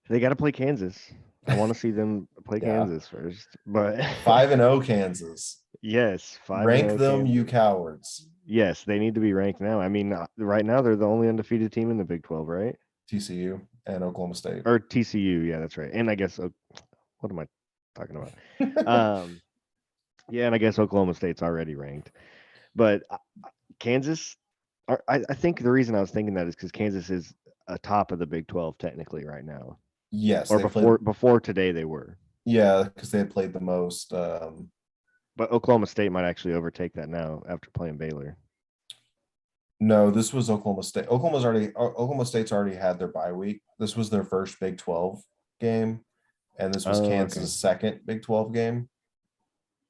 Speaker 1: They got to play Kansas. I want to see them play
Speaker 2: Yeah.
Speaker 1: Kansas first. But
Speaker 2: 5-0 Kansas.
Speaker 1: yes, 5 and
Speaker 2: Rank
Speaker 1: 0
Speaker 2: them, you
Speaker 1: Kansas.
Speaker 2: cowards.
Speaker 1: Yes, they need to be ranked now. I mean, right now they're the only undefeated team in the Big 12, right?
Speaker 2: TCU and Oklahoma State.
Speaker 1: Or TCU, yeah, that's right. And I guess what am I talking about? Um, yeah, and I guess Oklahoma State's already ranked, but Kansas. I think the reason I was thinking that is because Kansas is atop of the Big 12 technically right now,
Speaker 2: Yes,
Speaker 1: or
Speaker 2: they played.
Speaker 1: before today they were.
Speaker 2: Yeah, because they had played the most.
Speaker 1: But Oklahoma State might actually overtake that now after playing Baylor.
Speaker 2: No, this was Oklahoma State. Oklahoma State's already had their bye week. This was their first Big 12 game, and this was
Speaker 1: Oh, okay,
Speaker 2: Kansas's second Big 12 game.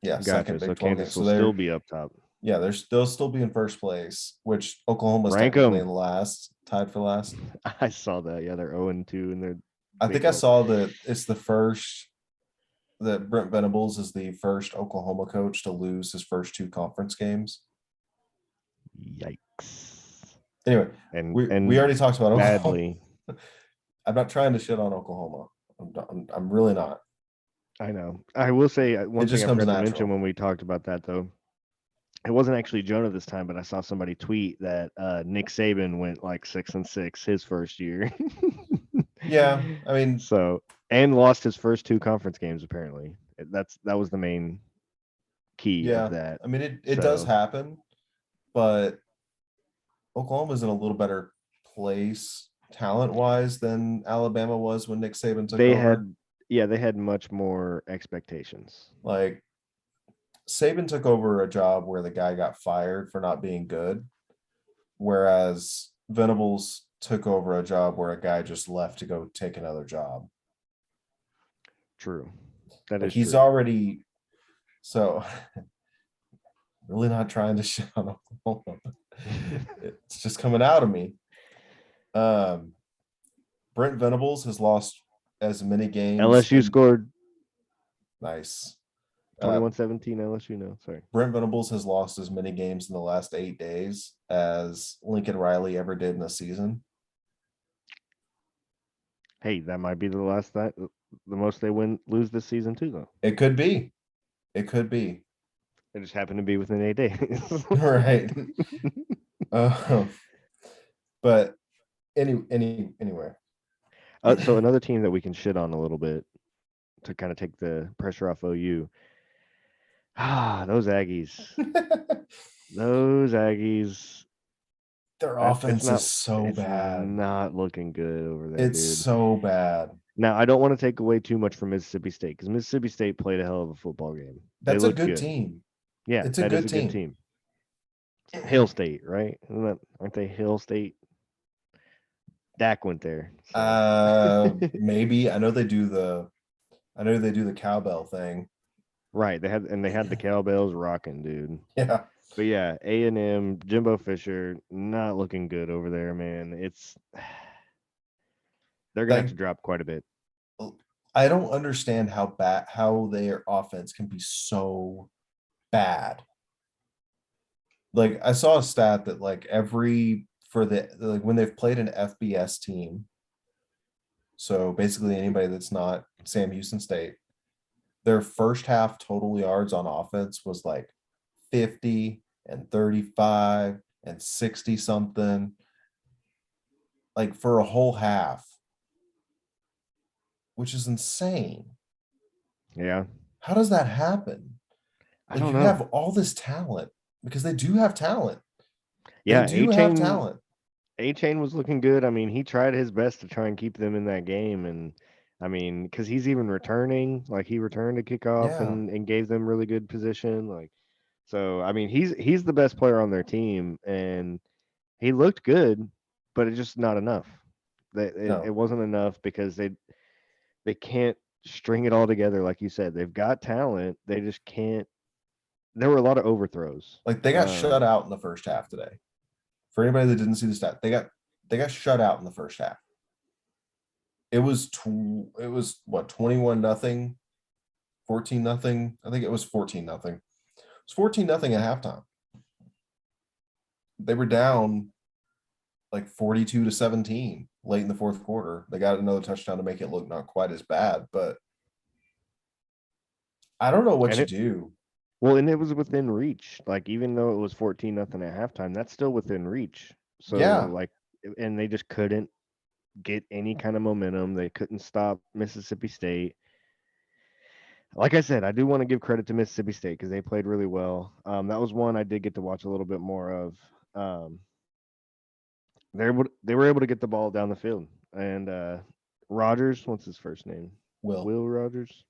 Speaker 2: Yeah, second
Speaker 1: gotcha. So
Speaker 2: Big 12 game.
Speaker 1: Kansas will
Speaker 2: So
Speaker 1: still be up top.
Speaker 2: they'll still be in first place, which Oklahoma's
Speaker 1: Rank
Speaker 2: technically in
Speaker 1: them.
Speaker 2: last, tied for last.
Speaker 1: I saw that. Yeah, they're 0-2 in their
Speaker 2: I
Speaker 1: Big
Speaker 2: think I
Speaker 1: 12.
Speaker 2: saw that it's the first that Brent Venables is the first Oklahoma coach to lose his first two conference games.
Speaker 1: Yikes.
Speaker 2: Anyway,
Speaker 1: And
Speaker 2: we already talked about Oklahoma.
Speaker 1: badly.
Speaker 2: I'm not trying to shit on Oklahoma. I'm really not.
Speaker 1: I know. I will say
Speaker 2: It
Speaker 1: one thing
Speaker 2: just
Speaker 1: I
Speaker 2: comes
Speaker 1: forgot to mention
Speaker 2: natural.
Speaker 1: when we talked about that though it wasn't actually Jonah this time, but I saw somebody tweet that Nick Saban went like 6-6 his first year.
Speaker 2: Yeah, I mean,
Speaker 1: So and lost his first two conference games apparently. That was the main key of
Speaker 2: yeah,
Speaker 1: that.
Speaker 2: I mean it does
Speaker 1: So
Speaker 2: happen, but Oklahoma's in a little better place talent wise than Alabama was when Nick Saban took
Speaker 1: they
Speaker 2: over.
Speaker 1: had yeah, they had much more expectations.
Speaker 2: Like Saban took over a job where the guy got fired for not being good, whereas Venables took over a job where a guy just left to go take another job.
Speaker 1: True. That
Speaker 2: Like
Speaker 1: is
Speaker 2: he's
Speaker 1: true.
Speaker 2: already so really not trying to shit on Oklahoma. It's just coming out of me. Um, Brent Venables has lost as many games
Speaker 1: LSU
Speaker 2: in
Speaker 1: scored
Speaker 2: nice. Uh,
Speaker 1: 21-17 LSU. No, sorry.
Speaker 2: Brent Venables has lost as many games in the last 8 days as Lincoln Riley ever did in a season.
Speaker 1: Hey, that might be the most they lose this season too, though.
Speaker 2: It could be. It could be.
Speaker 1: It just happened to be within 8 days.
Speaker 2: Right. Uh, but anyway.
Speaker 1: So another team that we can shit on a little bit to kind of take the pressure off OU. Those Aggies. Those Aggies.
Speaker 2: Their
Speaker 1: It's
Speaker 2: offense
Speaker 1: not
Speaker 2: is so
Speaker 1: it's
Speaker 2: bad.
Speaker 1: not looking good over there,
Speaker 2: It's
Speaker 1: dude.
Speaker 2: so bad.
Speaker 1: Now, I don't want to take away too much from Mississippi State because Mississippi State played a hell of a football game. They
Speaker 2: That's a
Speaker 1: looked
Speaker 2: good
Speaker 1: good.
Speaker 2: team.
Speaker 1: Yeah,
Speaker 2: It's a
Speaker 1: that is
Speaker 2: good
Speaker 1: a good
Speaker 2: team.
Speaker 1: team. Hill State, right? Aren't they Hill State? Dak went there. So.
Speaker 2: Maybe I know they do the cowbell thing.
Speaker 1: Right. They had the cowbells rocking, dude.
Speaker 2: Yeah.
Speaker 1: But yeah, A&M, Jimbo Fisher, not looking good over there, man. They're gonna have to
Speaker 2: Like
Speaker 1: drop quite a bit.
Speaker 2: I don't understand how their offense can be so bad. Like I saw a stat that like every for the like when they've played an FBS team, so basically anybody that's not Sam Houston State, their first half total yards on offense was like 50 and 35 and 60 something, like for a whole half, which is insane.
Speaker 1: Yeah.
Speaker 2: How does that happen?
Speaker 1: I
Speaker 2: Like
Speaker 1: don't
Speaker 2: you
Speaker 1: know.
Speaker 2: have all this talent because they do have talent. They
Speaker 1: Yeah,
Speaker 2: do
Speaker 1: A
Speaker 2: have
Speaker 1: Chain
Speaker 2: talent.
Speaker 1: A Chain was looking good. I mean, he tried his best to try and keep them in that game, and I mean, because he's even returning, like he returned a kickoff
Speaker 2: Yeah.
Speaker 1: and gave them really good position. Like, so I mean, he's the best player on their team, and he looked good, but it's just not enough. It
Speaker 2: No.
Speaker 1: wasn't enough because they can't string it all together, like you said. They've got talent, they just can't. There were a lot of overthrows.
Speaker 2: Like they got shut out in the first half today. For anybody that didn't see the stat, they got shut out in the first half. It was what 21-0, 14-0. I think it was 14-0. It was 14-0 at halftime. They were down like 42-17 late in the fourth quarter. They got another touchdown to make it look not quite as bad, but I don't know what
Speaker 1: And
Speaker 2: you
Speaker 1: it
Speaker 2: do.
Speaker 1: Well, and it was within reach. Like even though it was 14-0 at halftime, that's still within reach. So
Speaker 2: Yeah.
Speaker 1: like, and they just couldn't get any kind of momentum. They couldn't stop Mississippi State. Like I said, I do want to give credit to Mississippi State because they played really well. That was one I did get to watch a little bit more of. Um, they were able to get the ball down the field, and Rogers, what's his first name?
Speaker 2: Will.
Speaker 1: Will Rogers.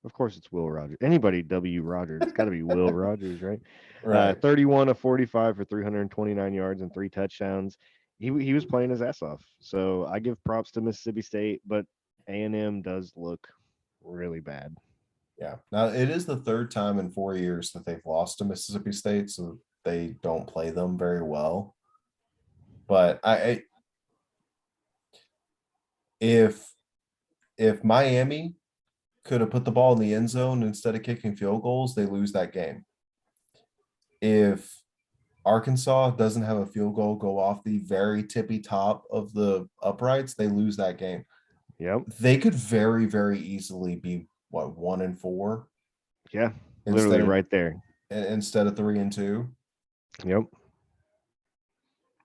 Speaker 1: Of course it's Will Rogers. Anybody W Rogers, it's got to be Will Rogers, right?
Speaker 2: Right.
Speaker 1: 31 of 45 for 329 yards and 3 touchdowns. He was playing his ass off. So I give props to Mississippi State, but A&M does look really bad.
Speaker 2: Yeah. Now it is the third time in 4 years that they've lost to Mississippi State, so they don't play them very well. But if Miami could have put the ball in the end zone instead of kicking field goals, they lose that game. If Arkansas doesn't have a field goal go off the very tippy top of the uprights, they lose that game.
Speaker 1: Yep.
Speaker 2: They could very, very easily be what 1-4.
Speaker 1: Yeah.
Speaker 2: Instead
Speaker 1: Literally
Speaker 2: of
Speaker 1: right there.
Speaker 2: instead of 3-2.
Speaker 1: Yep.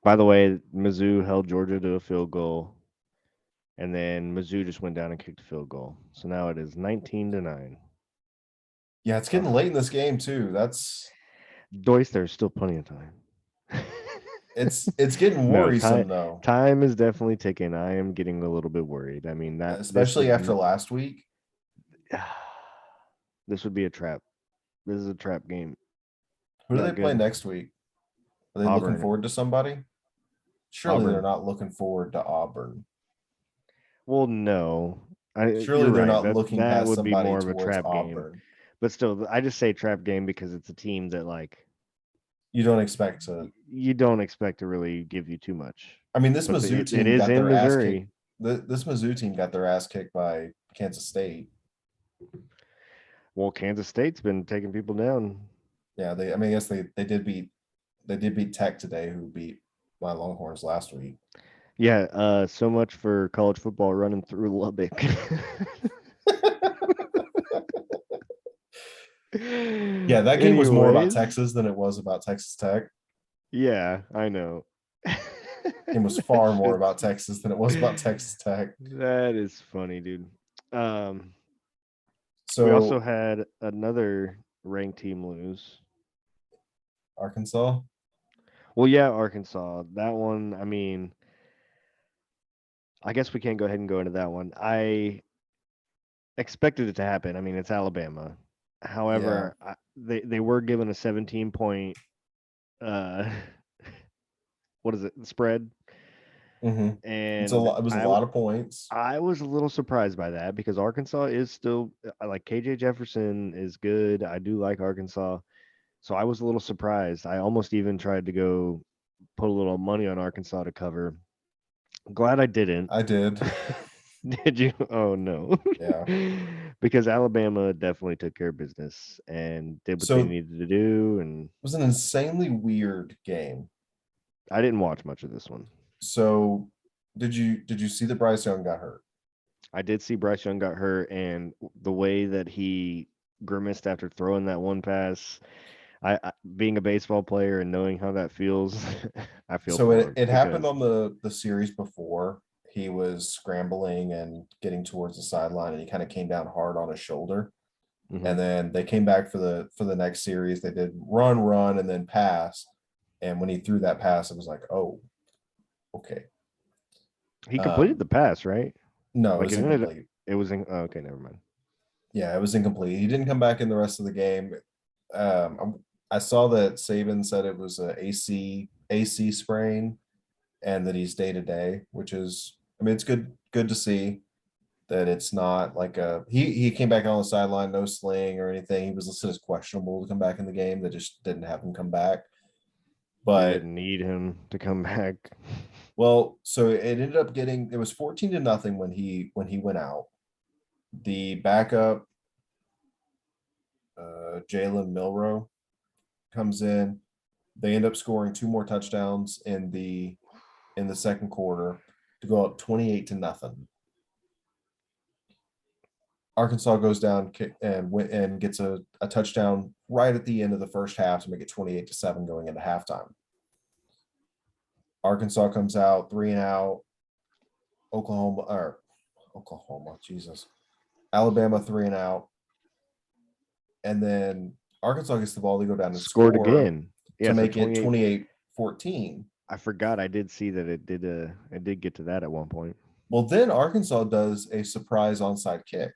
Speaker 1: By the way, Mizzou held Georgia to a field goal, and then Mizzou just went down and kicked a field goal. So now it is 19-9.
Speaker 2: Yeah, it's getting late in this game too.
Speaker 1: Doyce, there's still plenty of time.
Speaker 2: It's getting
Speaker 1: No,
Speaker 2: worrisome though,
Speaker 1: time is definitely ticking. I am getting a little bit worried. I mean that
Speaker 2: especially after last week.
Speaker 1: this would be a trap. This is a trap game.
Speaker 2: Who do they
Speaker 1: Not
Speaker 2: play
Speaker 1: good.
Speaker 2: next week? Are they looking
Speaker 1: Auburn.
Speaker 2: forward to somebody? Surely they're
Speaker 1: Auburn.
Speaker 2: not looking forward to Auburn.
Speaker 1: Well, no.
Speaker 2: Surely
Speaker 1: You're
Speaker 2: they're
Speaker 1: right.
Speaker 2: not
Speaker 1: That
Speaker 2: looking
Speaker 1: that
Speaker 2: past
Speaker 1: would be
Speaker 2: somebody
Speaker 1: more of a
Speaker 2: towards
Speaker 1: trap game.
Speaker 2: Auburn.
Speaker 1: But still, I just say trap game because it's a team that like
Speaker 2: You don't expect to.
Speaker 1: you don't expect to really give you too much.
Speaker 2: I mean, this
Speaker 1: But
Speaker 2: Mizzou
Speaker 1: it
Speaker 2: team
Speaker 1: is
Speaker 2: got
Speaker 1: in
Speaker 2: their ass kicked.
Speaker 1: Missouri.
Speaker 2: This Mizzou team got their ass kicked by Kansas State.
Speaker 1: Well, Kansas State's been taking people down.
Speaker 2: Yeah, I mean, I guess they did beat Tech today, who beat my Longhorns last week.
Speaker 1: Yeah, so much for college football running through Lubbock.
Speaker 2: Yeah, that game was more about
Speaker 1: Anyways,
Speaker 2: Texas than it was about Texas Tech.
Speaker 1: yeah, I know.
Speaker 2: It was far more
Speaker 1: Shit's
Speaker 2: about Texas than it was about Texas Tech.
Speaker 1: That is funny, dude. Um, we also
Speaker 2: So
Speaker 1: had another ranked team lose.
Speaker 2: Arkansas,
Speaker 1: Well, yeah, Arkansas. That one, I mean, I guess we can't go ahead and go into that one. I expected it to happen. I mean, it's Alabama.
Speaker 2: yeah,
Speaker 1: However, they were given a 17-point uh what is it? Spread.
Speaker 2: mm-hmm. It's a
Speaker 1: And
Speaker 2: lot. It was a lot of points.
Speaker 1: I was a little surprised by that because Arkansas is still I like KJ Jefferson is good. I do like Arkansas. So I was a little surprised. I almost even tried to go put a little money on Arkansas to cover. Glad I didn't.
Speaker 2: I did.
Speaker 1: Did you? Oh no.
Speaker 2: Yeah.
Speaker 1: Because Alabama definitely took care of business and did what
Speaker 2: So
Speaker 1: they
Speaker 2: it
Speaker 1: needed to do. And
Speaker 2: was an insanely weird game.
Speaker 1: I didn't watch much of this one.
Speaker 2: So did you see that Bryce Young got hurt?
Speaker 1: I did see Bryce Young got hurt, and the way that he grimaced after throwing that one pass. Being a baseball player and knowing how that feels, I feel
Speaker 2: So
Speaker 1: for him
Speaker 2: it happened
Speaker 1: because
Speaker 2: on the series before. He was scrambling and getting towards the sideline, and he kind of came down hard on his shoulder. And
Speaker 1: mhm.
Speaker 2: then they came back for the next series. They did run, and then pass. And when he threw that pass, it was like, oh, okay.
Speaker 1: He completed
Speaker 2: Um,
Speaker 1: the pass, right?
Speaker 2: no, it
Speaker 1: Like
Speaker 2: was
Speaker 1: it ended.
Speaker 2: incomplete.
Speaker 1: It was in. Oh, okay, never mind.
Speaker 2: Yeah, it was incomplete. He didn't come back in the rest of the game. I saw that Saban said it was a AC sprain, and that he's day to day, which is, I mean, it's good to see that it's not like he came back on the sideline, no sling or anything. He was listed as questionable to come back in the game. They just didn't have him come back.
Speaker 1: They
Speaker 2: But
Speaker 1: didn't need him to come back.
Speaker 2: well, so it ended up getting, it was 14-0 when he went out. The backup, Jalen Milrow, comes in. They end up scoring two more touchdowns in the second quarter to go up 28-0. Arkansas goes down and gets a touchdown right at the end of the first half to make it 28-7 going into halftime. Arkansas comes out 3-and-out. Oklahoma, Jesus. Alabama 3-and-out. And then Arkansas gets the ball. They go down and
Speaker 1: Scored
Speaker 2: score
Speaker 1: again.
Speaker 2: to
Speaker 1: Yeah, so
Speaker 2: make it
Speaker 1: 28.
Speaker 2: 28-14.
Speaker 1: I forgot. I did see that it did. It did get to that at one point.
Speaker 2: Well, then Arkansas does a surprise onside kick.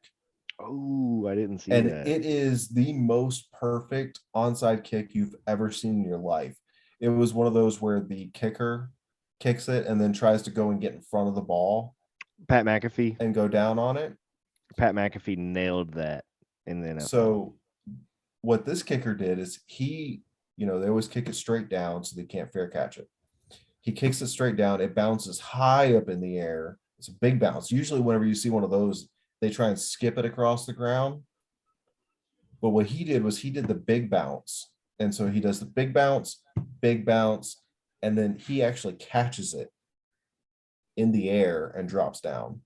Speaker 1: Oh, I didn't see
Speaker 2: And
Speaker 1: that.
Speaker 2: it is the most perfect onside kick you've ever seen in your life. It was one of those where the kicker kicks it and then tries to go and get in front of the ball
Speaker 1: Pat McAfee.
Speaker 2: and go down on it.
Speaker 1: Pat McAfee nailed that in the NFL.
Speaker 2: So what this kicker did is they always kick it straight down so they can't fair catch it. He kicks it straight down. It bounces high up in the air. It's a big bounce. Usually whenever you see one of those, they try and skip it across the ground. But what he did was he did the big bounce. And so he does the big bounce, and then he actually catches it in the air and drops down.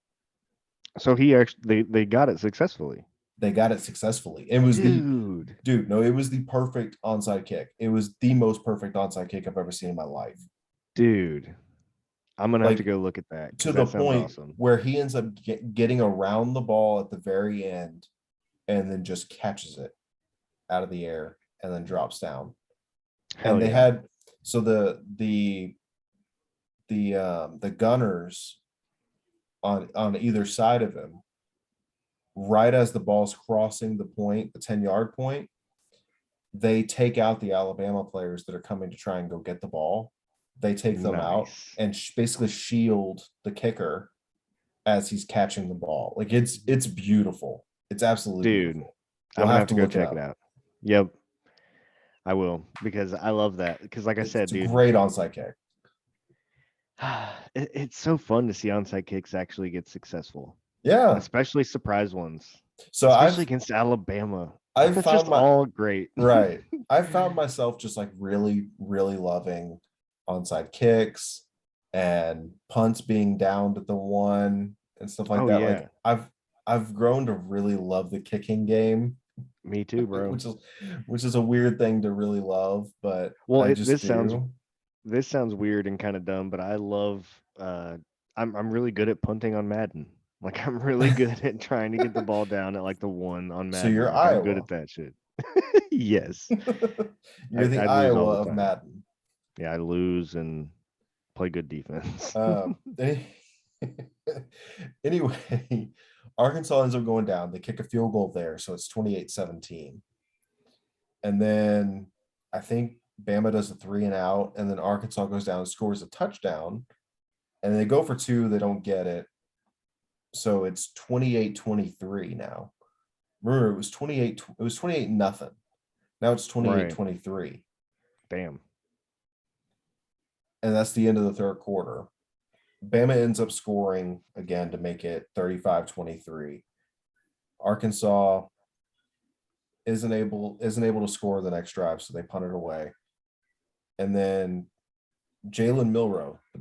Speaker 1: So he actually they got it successfully.
Speaker 2: They got it successfully. It was the
Speaker 1: Dude.
Speaker 2: dude. No, it was the perfect onside kick. It was the most perfect onside kick I've ever seen in my life.
Speaker 1: Dude. I'm gonna have to
Speaker 2: Like
Speaker 1: go look at that
Speaker 2: to
Speaker 1: because
Speaker 2: the
Speaker 1: that sounds
Speaker 2: point
Speaker 1: awesome.
Speaker 2: where he ends up getting around the ball at the very end and then just catches it out of the air and then drops down. And
Speaker 1: Hell
Speaker 2: they
Speaker 1: yeah.
Speaker 2: had so the gunners on either side of him, right as the ball's crossing the point, the 10-yard point, they take out the Alabama players that are coming to try and go get the ball. They take them out
Speaker 1: Nice.
Speaker 2: and basically shield the kicker as he's catching the ball. Like it's beautiful. It's absolutely
Speaker 1: Dude,
Speaker 2: beautiful. You'll
Speaker 1: I'm gonna
Speaker 2: have
Speaker 1: have
Speaker 2: to
Speaker 1: to go
Speaker 2: look it
Speaker 1: check it
Speaker 2: up.
Speaker 1: out. Yep, I will because I love that. Because like I said,
Speaker 2: It's a
Speaker 1: dude,
Speaker 2: great onside kick.
Speaker 1: it's so fun to see onside kicks actually get successful,
Speaker 2: Yeah.
Speaker 1: especially surprise ones,
Speaker 2: So
Speaker 1: especially against Alabama. Like
Speaker 2: I've
Speaker 1: that's just
Speaker 2: found my
Speaker 1: all great.
Speaker 2: right. I found myself just like really, really loving onside kicks and punts being down at the one and stuff like
Speaker 1: Oh
Speaker 2: that. Like
Speaker 1: yeah,
Speaker 2: I've grown to really love the kicking game,
Speaker 1: me too, bro.
Speaker 2: which is a weird thing to really love, but
Speaker 1: Well,
Speaker 2: I just do.
Speaker 1: this sounds weird and kind of dumb, but I love I'm really good at punting on Madden. Like I'm really good at trying to get the ball down at like the one on
Speaker 2: So
Speaker 1: Madden.
Speaker 2: you're
Speaker 1: Like I'm good at
Speaker 2: Iowa.
Speaker 1: that shit. Yes.
Speaker 2: You're the
Speaker 1: I lose all
Speaker 2: Iowa
Speaker 1: the
Speaker 2: of
Speaker 1: time.
Speaker 2: Madden.
Speaker 1: Yeah, I lose and play good defense.
Speaker 2: Um, anyway, Arkansas ends up going down. They kick a field goal there, so it's 28-17. And then I think Bama does a 3-and-out, and then Arkansas goes down and scores a touchdown. And they go for two, they don't get it. So it's 28-23 now. Remember, it was 28 nothing. Now it's 28
Speaker 1: Right.
Speaker 2: 23.
Speaker 1: Damn.
Speaker 2: And that's the end of the third quarter. Bama ends up scoring again to make it 35-23. Arkansas isn't able to score the next drive, so they punt it away. And then Jalen Milroe, the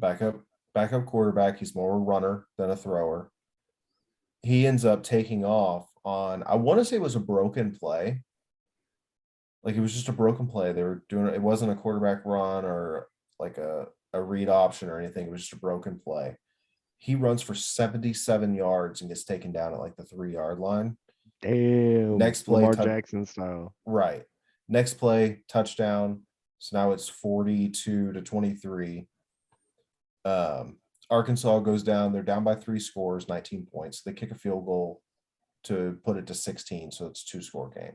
Speaker 2: backup quarterback, he's more a runner than a thrower. He ends up taking off on, I want to say it was a broken play. Like it was just a broken play. They were doing it wasn't a quarterback run or like a read option or anything. It was just a broken play. He runs for 77 yards and gets taken down at like the 3-yard line.
Speaker 1: Damn.
Speaker 2: Next play,
Speaker 1: Lamar Jackson style.
Speaker 2: right. Next play, touchdown. So now it's 42-23. Arkansas goes down. They're down by 3 scores, 19 points. They kick a field goal to put it to 16. So it's a 2-score game.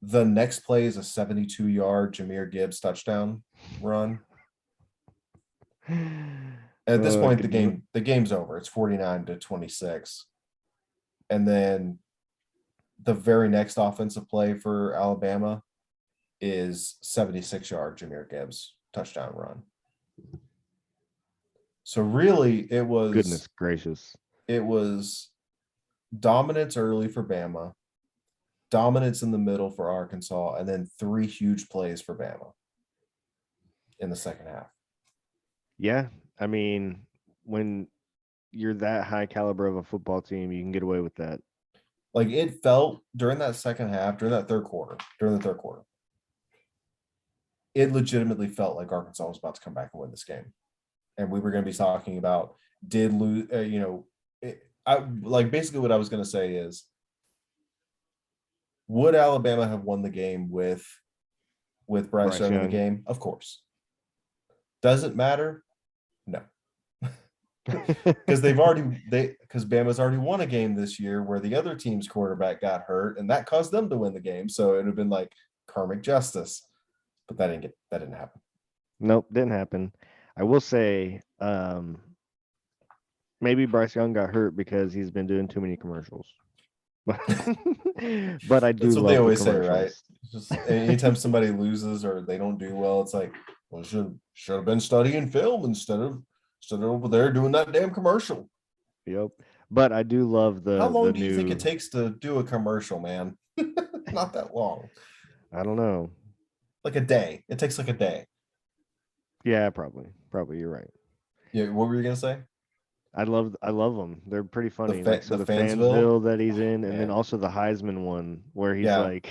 Speaker 2: The next play is a 72-yard Jahmyr Gibbs touchdown run. At this point, the game's over. It's 49-26. And then the very next offensive play for Alabama is 76-yard Jahmyr Gibbs touchdown run. So really,
Speaker 1: Goodness gracious.
Speaker 2: it was dominance early for Bama, dominance in the middle for Arkansas, and then 3 huge plays for Bama in the second half.
Speaker 1: Yeah. I mean, when you're that high caliber of a football team, you can get away with that.
Speaker 2: Like it felt during that second half, during the third quarter, it legitimately felt like Arkansas was about to come back and win this game. And we were going to be talking about did lose, I like basically what I was going to say is, would Alabama have won the game with Bryce Young in the game? Of course. Does it matter? No. Because because Bama's already won a game this year where the other team's quarterback got hurt and that caused them to win the game. So it would have been like karmic justice. But that didn't happen.
Speaker 1: Nope, didn't happen. I will say, maybe Bryce Young got hurt because he's been doing too many commercials. But I do
Speaker 2: That's what they
Speaker 1: love the
Speaker 2: always say, right?
Speaker 1: commercials.
Speaker 2: Just anytime somebody loses or they don't do well, it's like, well, should have been studying film instead of over there doing that damn commercial.
Speaker 1: Yep. But I do love
Speaker 2: How long
Speaker 1: the
Speaker 2: do you think
Speaker 1: new.
Speaker 2: it takes to do a commercial, man? Not that long.
Speaker 1: I don't know.
Speaker 2: Like a day. It takes like a day.
Speaker 1: Yeah, probably. Probably you're right.
Speaker 2: Yeah. What were you gonna say?
Speaker 1: I love them. They're pretty funny. Like so
Speaker 2: The
Speaker 1: the
Speaker 2: Fansville,
Speaker 1: Fansville that he's in, and then
Speaker 2: man.
Speaker 1: also the Heisman one where he's
Speaker 2: Yeah,
Speaker 1: like,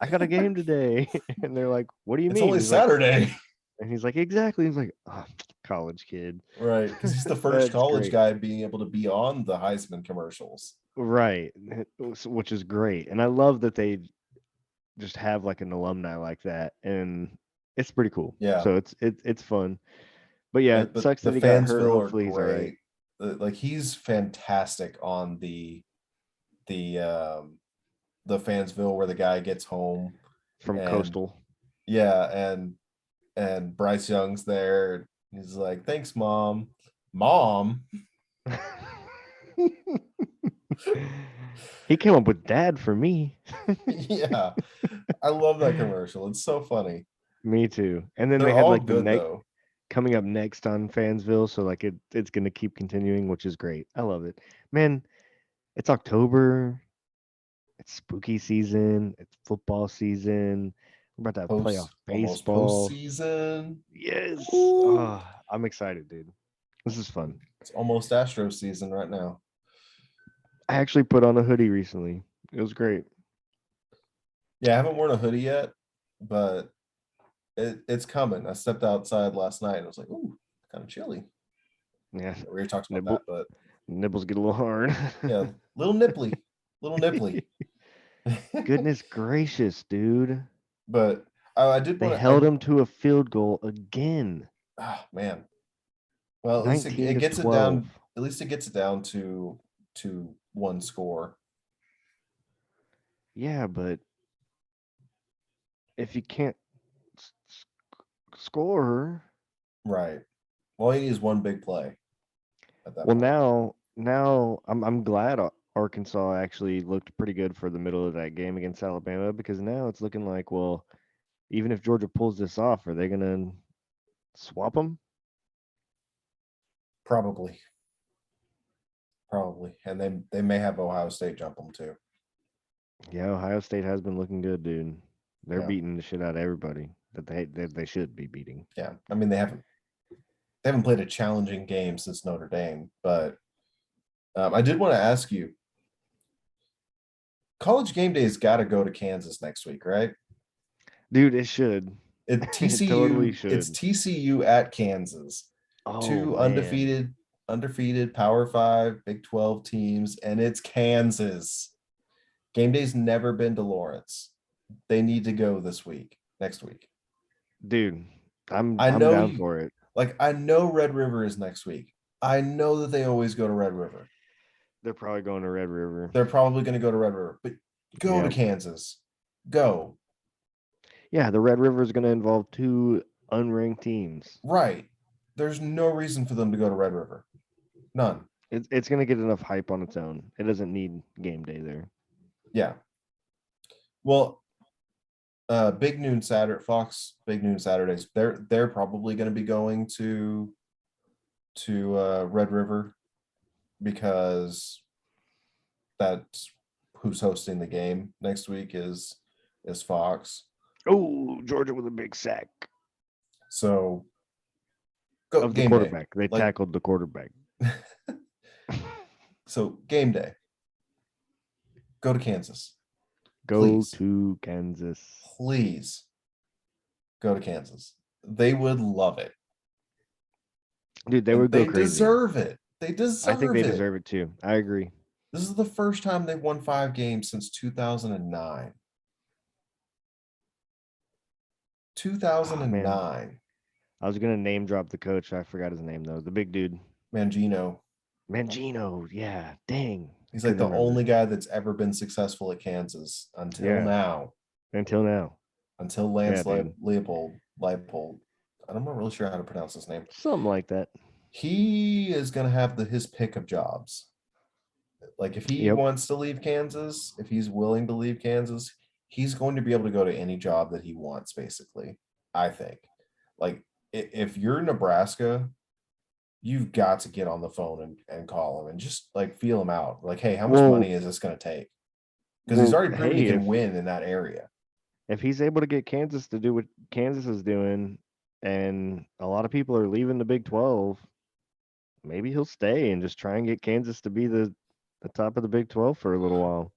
Speaker 1: "I got a game today," and they're like, "What do you
Speaker 2: it's
Speaker 1: mean?"
Speaker 2: only
Speaker 1: He's like,
Speaker 2: Saturday.
Speaker 1: and he's like, "Exactly." He's like, oh, "College kid."
Speaker 2: Right, because he's the first
Speaker 1: That's
Speaker 2: college
Speaker 1: great.
Speaker 2: guy being able to be on the Heisman commercials.
Speaker 1: Right, which is great, and I love that they just have like an alumni like that, and it's pretty cool.
Speaker 2: Yeah,
Speaker 1: So it's fun. But yeah, it
Speaker 2: but
Speaker 1: sucks
Speaker 2: the
Speaker 1: that he got hurt.
Speaker 2: Fansville are
Speaker 1: Hopefully he's all right
Speaker 2: great. Like he's fantastic on the the Fansville where the guy gets home
Speaker 1: from
Speaker 2: and
Speaker 1: Coastal.
Speaker 2: yeah, and Bryce Young's there. He's like, "Thanks, mom." Mom.
Speaker 1: He came up with dad for me.
Speaker 2: Yeah, I love that commercial. It's so funny.
Speaker 1: Me too. And then they
Speaker 2: They're
Speaker 1: had
Speaker 2: all
Speaker 1: like the
Speaker 2: good
Speaker 1: next
Speaker 2: though.
Speaker 1: coming up next on Fansville, so like it's gonna keep continuing, which is great. I love it. Man, it's October, it's spooky season, it's football season. We're about to have playoff
Speaker 2: Almost
Speaker 1: baseball.
Speaker 2: postseason.
Speaker 1: Yes.
Speaker 2: Ooh,
Speaker 1: Oh, I'm excited, dude. This is fun.
Speaker 2: it's almost Astro season right now.
Speaker 1: I actually put on a hoodie recently. It was great.
Speaker 2: Yeah, I haven't worn a hoodie yet, but it's coming. I stepped outside last night and I was like, "Ooh, kind of chilly."
Speaker 1: Yeah.
Speaker 2: We already talked about that,
Speaker 1: Nibble
Speaker 2: but
Speaker 1: nibbles get a little hard.
Speaker 2: yeah, little nipply.
Speaker 1: Goodness gracious, dude.
Speaker 2: But I did
Speaker 1: They
Speaker 2: want
Speaker 1: held
Speaker 2: to.
Speaker 1: him to a field goal again.
Speaker 2: Man. Well, at least
Speaker 1: 19
Speaker 2: it
Speaker 1: to
Speaker 2: gets it down.
Speaker 1: 12.
Speaker 2: At least it gets it down to one score.
Speaker 1: Yeah, but if you can't score,
Speaker 2: Right. All he needs one big play at that
Speaker 1: well
Speaker 2: point.
Speaker 1: now I'm glad Arkansas actually looked pretty good for the middle of that game against Alabama because now it's looking like, well, even if Georgia pulls this off, are they going to swap them?
Speaker 2: Probably. Probably. And they may have Ohio State jump them too.
Speaker 1: Yeah, Ohio State has been looking good, dude. They're
Speaker 2: Yeah.
Speaker 1: beating the shit out of everybody that they should be beating.
Speaker 2: Yeah. I mean, they haven't played a challenging game since Notre Dame, but I did want to ask you, College Game Day's got to go to Kansas next week, right?
Speaker 1: Dude, it should.
Speaker 2: It
Speaker 1: It totally
Speaker 2: TCU, it's
Speaker 1: should.
Speaker 2: TCU at Kansas.
Speaker 1: Oh
Speaker 2: Two
Speaker 1: man.
Speaker 2: undefeated Power 5 Big 12 teams, and it's Kansas. Game Day's never been to Lawrence. They need to go next week.
Speaker 1: Dude,
Speaker 2: I
Speaker 1: I'm
Speaker 2: know
Speaker 1: down
Speaker 2: you
Speaker 1: for it.
Speaker 2: I know Red River is next week. I know that they always go to Red River.
Speaker 1: They're probably going to Red River.
Speaker 2: They're probably going to go to Red River, but go to
Speaker 1: Yeah.
Speaker 2: Kansas. Go.
Speaker 1: Yeah, the Red River is going to involve two unranked teams.
Speaker 2: Right. There's no reason for them to go to Red River. None.
Speaker 1: It's going to get enough hype on its own. It doesn't need game day there.
Speaker 2: Yeah. Well, Big Noon Saturday, Fox Big Noon Saturdays. They're probably going to be going to Red River because that's who's hosting the game next week is Fox.
Speaker 1: Oh, Georgia with a big sack
Speaker 2: So go
Speaker 1: of the
Speaker 2: game day.
Speaker 1: quarterback. They
Speaker 2: Like
Speaker 1: tackled the quarterback.
Speaker 2: so game day. Go to Kansas.
Speaker 1: Go
Speaker 2: Please.
Speaker 1: to Kansas.
Speaker 2: Please go to Kansas. They would love it.
Speaker 1: Dude, they
Speaker 2: And
Speaker 1: would go
Speaker 2: they
Speaker 1: crazy.
Speaker 2: deserve it. They
Speaker 1: I think they
Speaker 2: deserve it.
Speaker 1: deserve it too. I agree.
Speaker 2: This is the first time they've won 5 games since 2009.
Speaker 1: Oh man,
Speaker 2: 2009.
Speaker 1: I was gonna name drop the coach. I forgot his name though. The big dude,
Speaker 2: Mangino.
Speaker 1: Mangino. Yeah, dang, I
Speaker 2: He's like
Speaker 1: couldn't
Speaker 2: the
Speaker 1: remember.
Speaker 2: only guy that's ever been successful at Kansas until
Speaker 1: Yeah,
Speaker 2: now.
Speaker 1: until now.
Speaker 2: Until
Speaker 1: Yeah,
Speaker 2: Lance
Speaker 1: dude,
Speaker 2: Leipold. I'm not really sure how to pronounce his name.
Speaker 1: something like that.
Speaker 2: He is going to have his pick of jobs. Like if he
Speaker 1: Yep.
Speaker 2: wants to leave Kansas, if he's willing to leave Kansas, he's going to be able to go to any job that he wants, basically. I think. Like if you're Nebraska, you've got to get on the phone and call him and just like feel him out. Like, hey, how much
Speaker 1: Well,
Speaker 2: money is this going to take? Because he's already proven he
Speaker 1: hey,
Speaker 2: can win in that area.
Speaker 1: if he's able to get Kansas to do what Kansas is doing, and a lot of people are leaving the Big 12, maybe he'll stay and just try and get Kansas to be the top of the Big 12 for a little while.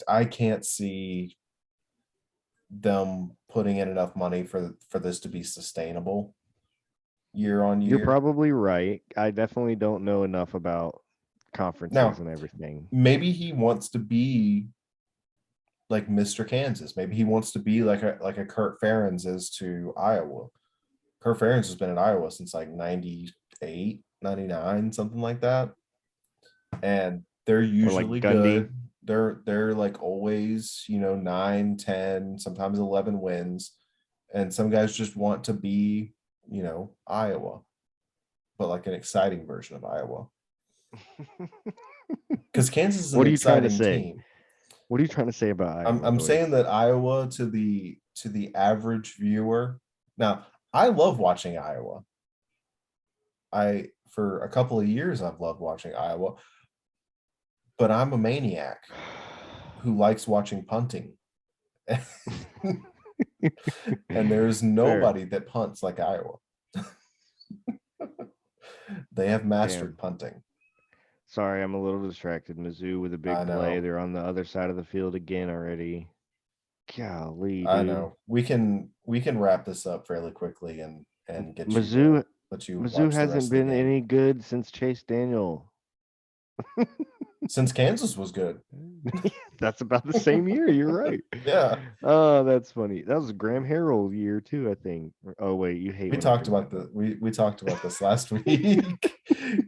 Speaker 2: I can't see them putting in enough money for this to be sustainable year on
Speaker 1: You're
Speaker 2: year.
Speaker 1: probably right. I definitely don't know enough about conferences
Speaker 2: Now,
Speaker 1: and everything.
Speaker 2: maybe he wants to be like Mr. Kansas. Maybe he wants to be like a Kurt Ferentz is to Iowa. Kurt Ferentz has been in Iowa since like 98, 99, something like that. And they're
Speaker 1: Or like
Speaker 2: usually
Speaker 1: Gundy.
Speaker 2: good. They're like always, 9, 10, sometimes 11 wins. And some guys just want to be, Iowa, but like an exciting version of Iowa. Because Kansas is an
Speaker 1: What are you trying to
Speaker 2: exciting
Speaker 1: say?
Speaker 2: team.
Speaker 1: What are you trying to say about Iowa,
Speaker 2: I'm
Speaker 1: Noise?
Speaker 2: saying that Iowa to the average viewer. Now, I love watching Iowa. For a couple of years I've loved watching Iowa, but I'm a maniac who likes watching punting. And there's
Speaker 1: Fair.
Speaker 2: nobody that punts like Iowa. They have mastered
Speaker 1: Damn.
Speaker 2: punting.
Speaker 1: Sorry, I'm a little distracted. Mizzou with a
Speaker 2: I
Speaker 1: big play.
Speaker 2: know.
Speaker 1: They're on the other side of the field again already. Golly,
Speaker 2: I
Speaker 1: dude.
Speaker 2: know. We can wrap this up fairly quickly and get you
Speaker 1: Mizzou
Speaker 2: let you
Speaker 1: Mizzou
Speaker 2: watch the
Speaker 1: hasn't
Speaker 2: rest of the
Speaker 1: been
Speaker 2: game.
Speaker 1: any good since Chase Daniel.
Speaker 2: Since Kansas was good.
Speaker 1: That's about the same year. You're right.
Speaker 2: Yeah.
Speaker 1: Oh, that's funny. That was Graham Harrell year too, I think. Oh wait, you hate
Speaker 2: We
Speaker 1: when I
Speaker 2: talked
Speaker 1: bring
Speaker 2: about
Speaker 1: that up.
Speaker 2: we talked about this last week.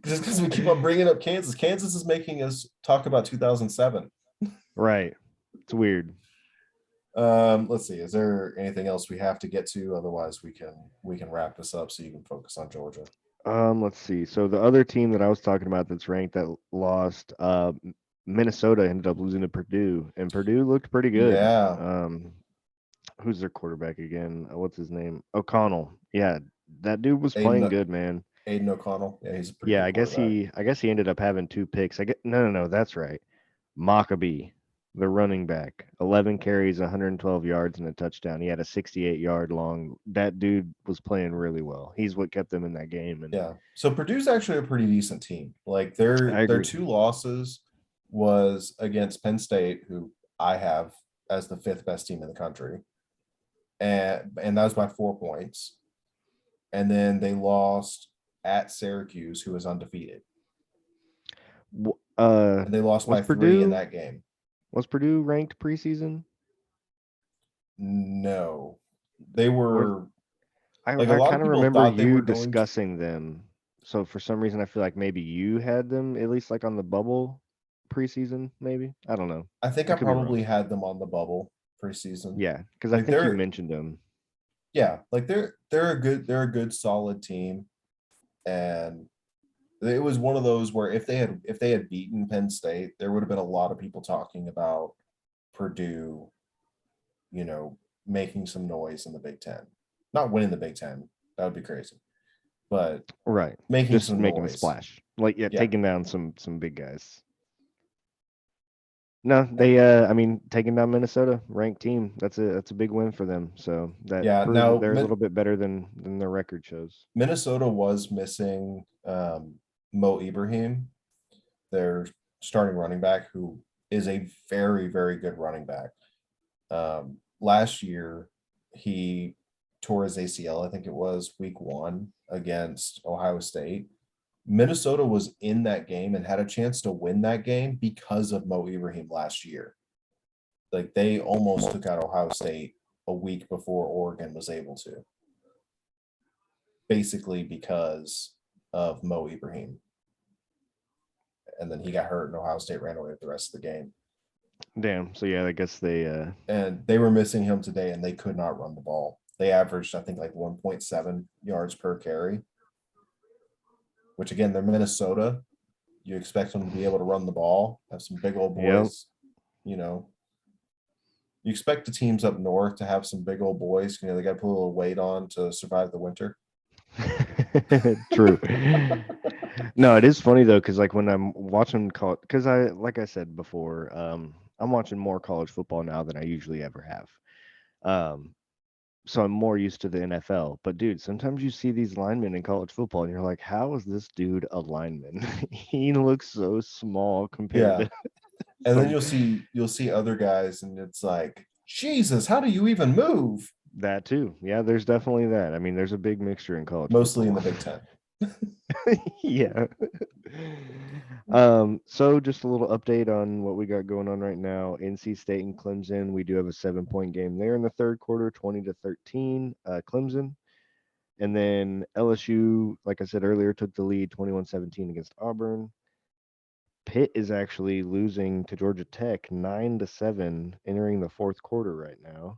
Speaker 2: Just because we keep on bringing up Kansas. Kansas is making us talk about 2007.
Speaker 1: Right. It's weird.
Speaker 2: Let's see. Is there anything else we have to get to? Otherwise, we can wrap this up so you can focus on Georgia.
Speaker 1: Let's see. So the other team that I was talking about that's ranked that lost, Minnesota ended up losing to Purdue, and Purdue looked pretty good.
Speaker 2: Yeah.
Speaker 1: Who's their quarterback again? What's his name? O'Connell. Yeah, that dude was playing
Speaker 2: Aiden
Speaker 1: good, man.
Speaker 2: Aiden O'Connell. Yeah, he's a pretty
Speaker 1: Yeah,
Speaker 2: good quarterback.
Speaker 1: I guess he ended up having 2 picks. No, that's right. Maccabee, the running back, 11 carries, 112 yards, and a touchdown. He had a 68-yard long. That dude was playing really well. He's what kept them in that game, and
Speaker 2: Yeah. So Purdue's actually a pretty decent team. Like
Speaker 1: I
Speaker 2: their
Speaker 1: agree.
Speaker 2: two losses was against Penn State, who I have as the fifth best team in the country. And that was by 4 points. And then they lost at Syracuse, who was undefeated. And they lost
Speaker 1: Was
Speaker 2: by 3 in
Speaker 1: Purdue
Speaker 2: that game.
Speaker 1: was Purdue ranked preseason?
Speaker 2: No. They
Speaker 1: Was
Speaker 2: were like a
Speaker 1: I
Speaker 2: lot of
Speaker 1: kind of
Speaker 2: people
Speaker 1: remember
Speaker 2: thought they
Speaker 1: you
Speaker 2: were going to.
Speaker 1: discussing them. So for some reason, I feel like maybe you had them at least like on the bubble preseason. Maybe I don't know.
Speaker 2: I think
Speaker 1: I
Speaker 2: I
Speaker 1: could be wrong.
Speaker 2: probably had them on the bubble preseason.
Speaker 1: Yeah, because I
Speaker 2: Like
Speaker 1: think you mentioned them.
Speaker 2: they're a good solid team. And it was one of those where if they had beaten Penn State, there would have been a lot of people talking about Purdue, making some noise in the Big Ten. Not winning the Big Ten, that would be crazy, but
Speaker 1: Right.
Speaker 2: making
Speaker 1: Just
Speaker 2: some
Speaker 1: making a
Speaker 2: noise.
Speaker 1: splash. Like yeah,
Speaker 2: Yeah.
Speaker 1: taking down some big guys. No, they I mean taking down Minnesota, ranked team. That's a big win for them. So that
Speaker 2: Yeah.
Speaker 1: proves that
Speaker 2: Now,
Speaker 1: they're a little bit better than their record shows.
Speaker 2: Minnesota was missing Mo Ibrahim, their starting running back, who is a very, very good running back. Last year, he tore his ACL, I think it was week 1 against Ohio State. Minnesota was in that game and had a chance to win that game because of Mo Ibrahim last year. Like they almost took out Ohio State a week before Oregon was able to, basically because of Mo Ibrahim. And then he got hurt and Ohio State ran away with the rest of the game.
Speaker 1: Damn. So yeah, I guess they
Speaker 2: And they were missing him today and they could not run the ball. They averaged, I think, like 1.7 yards per carry, which again, they're Minnesota. You expect them to be able to run the ball, have some big old
Speaker 1: yep.
Speaker 2: boys, you know. You expect the teams up north to have some big old boys. They got to put a little weight on to survive the winter.
Speaker 1: True. No, it is funny though, because like when I'm watching college, because like I said before, I'm watching more college football now than I usually ever have. Um, so I'm more used to the NFL. But dude, sometimes you see these linemen in college football and you're like, how is this dude a lineman? He looks so small compared
Speaker 2: Yeah.
Speaker 1: to
Speaker 2: And then
Speaker 1: some
Speaker 2: you'll see other guys and it's like, Jesus, how do you even move?
Speaker 1: that too. Yeah, there's definitely that. I mean, there's a big mixture in college
Speaker 2: Mostly in
Speaker 1: football.
Speaker 2: the Big Ten.
Speaker 1: Yeah. So just a little update on what we got going on right now. NC State and Clemson. We do have a 7-point game there in the third quarter, 20-13, Clemson. And then LSU, like I said earlier, took the lead 21-17 against Auburn. Pitt is actually losing to Georgia Tech 9-7 entering the fourth quarter right now.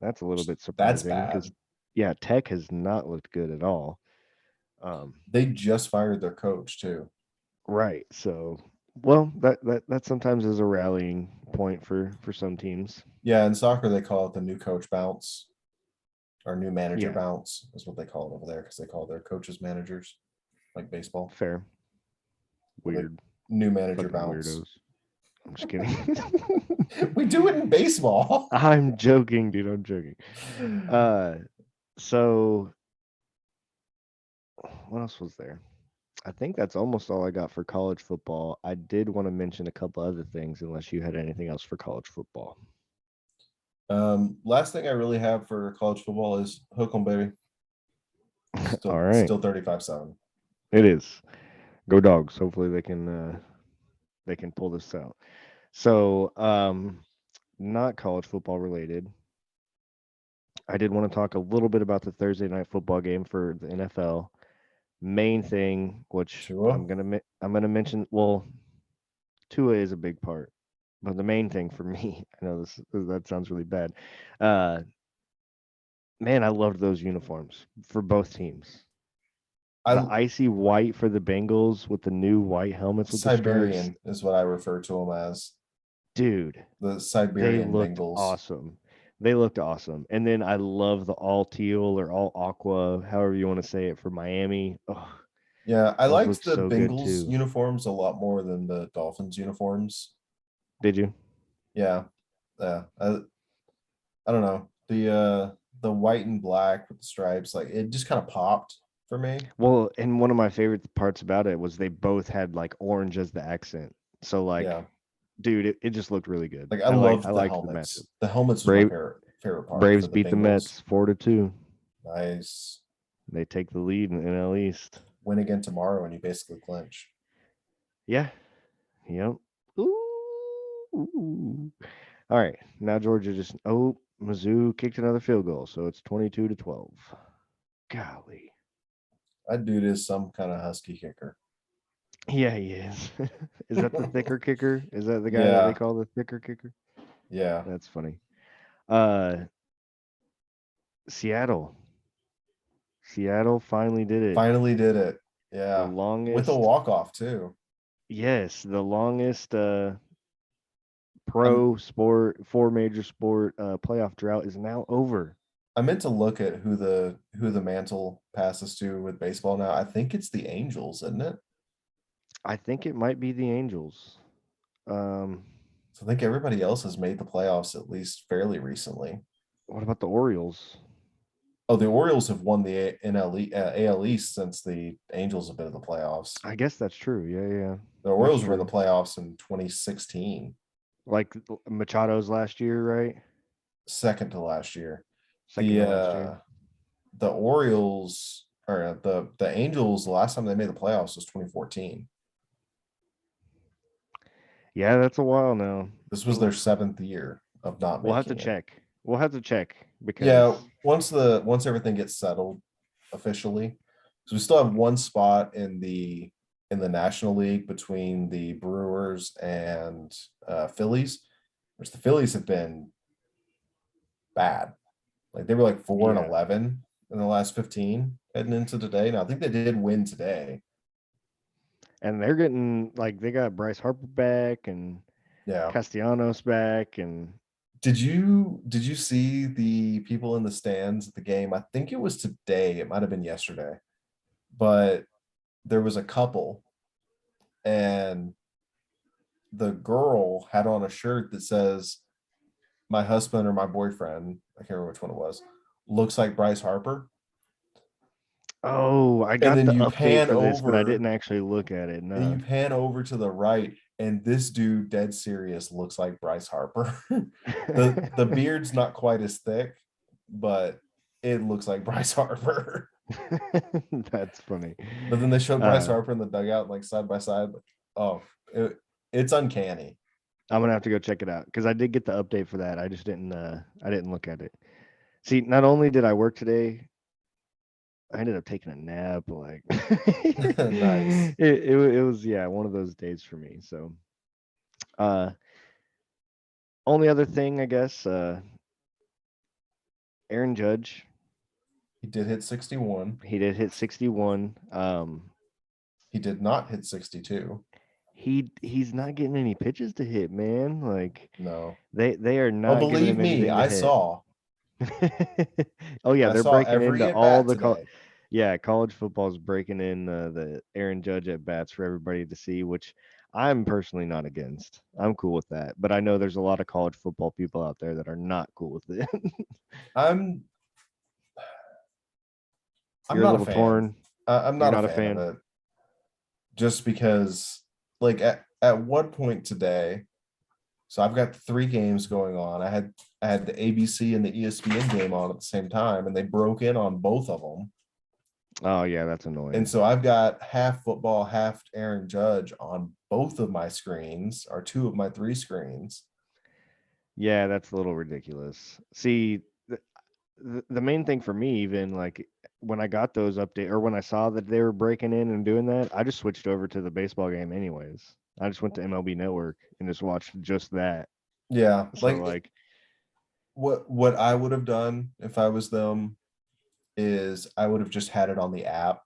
Speaker 1: That's a little bit
Speaker 2: That's
Speaker 1: surprising because
Speaker 2: bad.
Speaker 1: yeah, Tech has not looked good at all. Um,
Speaker 2: They just fired their coach too.
Speaker 1: right. So well, that sometimes is a rallying point for some teams.
Speaker 2: Yeah, in soccer they call it the new coach bounce or new manager
Speaker 1: Yeah,
Speaker 2: bounce is what they call it over there because they call their coaches managers like baseball.
Speaker 1: fair.
Speaker 2: Well, they
Speaker 1: Weird.
Speaker 2: new manager
Speaker 1: Fucking
Speaker 2: bounce.
Speaker 1: weirdos. I'm just kidding.
Speaker 2: We do it in baseball.
Speaker 1: I'm joking, dude. I'm joking. Uh, so what else was there? I think that's almost all I got for college football. I did want to mention a couple other things, unless you had anything else for college football.
Speaker 2: Last thing I really have for college football is hook 'em, baby.
Speaker 1: All
Speaker 2: Still
Speaker 1: right,
Speaker 2: still 35-7.
Speaker 1: it is. Go dogs. Hopefully they can pull this out. So, not college football related. I did want to talk a little bit about the Thursday night football game for the NFL. Main thing, which
Speaker 2: Tua.
Speaker 1: I'm gonna mention. Well, Tua is a big part, but the main thing for me, I know this that sounds really bad. Uh, Man, I loved those uniforms for both teams. The
Speaker 2: I
Speaker 1: icy white for the Bengals with the new white helmets with the stripes.
Speaker 2: Siberian is what I refer to them as.
Speaker 1: Dude,
Speaker 2: The
Speaker 1: they
Speaker 2: Siberian
Speaker 1: looked
Speaker 2: Bengals.
Speaker 1: awesome. They looked awesome. And then I love the all teal or all aqua, however you want to say it, for Miami. Oh,
Speaker 2: Yeah, I
Speaker 1: those
Speaker 2: liked
Speaker 1: look
Speaker 2: the
Speaker 1: so good
Speaker 2: Bengals
Speaker 1: too.
Speaker 2: uniforms a lot more than the Dolphins uniforms.
Speaker 1: Did you?
Speaker 2: Yeah, yeah. I don't know. The white and black with the stripes, like it just kind of popped for me.
Speaker 1: Well, and one of my favorite parts about it was they both had like orange as the accent. So like,
Speaker 2: Yeah.
Speaker 1: dude, it just looked really good.
Speaker 2: Like I
Speaker 1: I
Speaker 2: loved the
Speaker 1: liked the matchup.
Speaker 2: helmets. The helmets was my
Speaker 1: Brave
Speaker 2: favorite part
Speaker 1: Braves
Speaker 2: for the
Speaker 1: beat the
Speaker 2: Bengals.
Speaker 1: Mets 4-2.
Speaker 2: Nice.
Speaker 1: They take the lead in the NL East.
Speaker 2: Win again tomorrow and you basically clinch.
Speaker 1: Yeah. Yep. Ooh. All right. Now Georgia just Mizzou kicked another field goal, so it's 22-12. Golly.
Speaker 2: That dude is some kind of husky kicker.
Speaker 1: Yeah, he is. Is that the thicker kicker? Is that the guy that they
Speaker 2: Yeah,
Speaker 1: call the thicker kicker?
Speaker 2: yeah.
Speaker 1: That's funny. Uh Seattle. Seattle finally did it.
Speaker 2: Finally did it.
Speaker 1: The
Speaker 2: Yeah. With a
Speaker 1: longest,
Speaker 2: walk-off too.
Speaker 1: yes, the longest
Speaker 2: I'm
Speaker 1: pro sport, four major sport playoff drought is now over.
Speaker 2: I meant to look at who the mantle passes to with baseball now. I think it's the Angels, isn't it?
Speaker 1: I think it might be the Angels. Um,
Speaker 2: So I think everybody else has made the playoffs at least fairly recently.
Speaker 1: what about the Orioles?
Speaker 2: Oh, the Orioles have won the AL East since the Angels have been in the playoffs.
Speaker 1: I guess that's true. Yeah,
Speaker 2: The
Speaker 1: that's
Speaker 2: Orioles were in the
Speaker 1: true.
Speaker 2: playoffs in 2016,
Speaker 1: Like Machado's last year, right?
Speaker 2: second to last year.
Speaker 1: Second
Speaker 2: The
Speaker 1: to last year.
Speaker 2: the Orioles or the Angels, the last time they made the playoffs was 2014.
Speaker 1: Yeah, that's a while now.
Speaker 2: This was their
Speaker 1: Oof.
Speaker 2: seventh year of not
Speaker 1: We'll have to
Speaker 2: making it.
Speaker 1: check. We'll have to check because
Speaker 2: Yeah, once everything gets settled officially, so we still have one spot in the National League between the Brewers and Phillies, which the Phillies have been bad. Like they were like 4 and
Speaker 1: yeah,
Speaker 2: 11 in the last 15 heading into today. Now I think they did win today.
Speaker 1: and they're getting like they got Bryce Harper back and
Speaker 2: Yeah.
Speaker 1: Castellanos back, and
Speaker 2: Did you see the people in the stands at the game? I think it was today. It might have been yesterday, but there was a couple and the girl had on a shirt that says my husband or my boyfriend, I can't remember which one it was, looks like Bryce Harper.
Speaker 1: Oh, I
Speaker 2: And
Speaker 1: got
Speaker 2: then
Speaker 1: the
Speaker 2: you
Speaker 1: update
Speaker 2: pan
Speaker 1: for this, but I
Speaker 2: over
Speaker 1: didn't actually look at it.
Speaker 2: and you
Speaker 1: No.
Speaker 2: pan over to the right, and this dude, dead serious, looks like Bryce Harper. The beard's not quite as thick, but it looks like Bryce Harper.
Speaker 1: That's funny.
Speaker 2: But then they showed Bryce
Speaker 1: Uh,
Speaker 2: Harper in the dugout, like side by side. Like, oh, it's uncanny.
Speaker 1: I'm gonna have to go check it out because I did get the update for that. I just didn't. I didn't look at it. See, not only did I work today, I ended up taking a nap. Like,
Speaker 2: Nice.
Speaker 1: it was yeah one of those days for me. So, uh, only other thing I guess, Aaron Judge,
Speaker 2: He did hit 61.
Speaker 1: he did hit 61.
Speaker 2: He did not hit 62.
Speaker 1: He's not getting any pitches to hit, man. Like
Speaker 2: No.
Speaker 1: they are
Speaker 2: Oh,
Speaker 1: not giving
Speaker 2: believe
Speaker 1: him
Speaker 2: me,
Speaker 1: anything to
Speaker 2: I
Speaker 1: hit.
Speaker 2: saw.
Speaker 1: Oh yeah,
Speaker 2: I
Speaker 1: they're
Speaker 2: saw
Speaker 1: breaking
Speaker 2: every
Speaker 1: into
Speaker 2: at
Speaker 1: all
Speaker 2: bat
Speaker 1: the
Speaker 2: today.
Speaker 1: yeah, college football is breaking in the Aaron Judge at bats for everybody to see, which I'm personally not against. I'm cool with that, but I know there's a lot of college football people out there that are not cool with it.
Speaker 2: I'm I'm
Speaker 1: You're a
Speaker 2: not a
Speaker 1: little
Speaker 2: fan.
Speaker 1: torn.
Speaker 2: I'm
Speaker 1: You're
Speaker 2: not a
Speaker 1: not a
Speaker 2: fan of
Speaker 1: fan.
Speaker 2: it, just because, like, at one point today, so I've got 3 games going on. I had the ABC and the ESPN game on at the same time, and they broke in on both of them.
Speaker 1: Oh yeah, that's
Speaker 2: And
Speaker 1: annoying.
Speaker 2: so I've got half football, half Aaron Judge on both of my screens, or 2 of my 3 screens.
Speaker 1: Yeah, that's a little ridiculous. See, the main thing for me, even like when I got those update or when I saw that they were breaking in and doing that, I just switched over to the baseball game anyways. I just went to MLB Network and just watched just that.
Speaker 2: Yeah,
Speaker 1: So
Speaker 2: like,
Speaker 1: like,
Speaker 2: what I would have done if I was them is I would have just had it on the app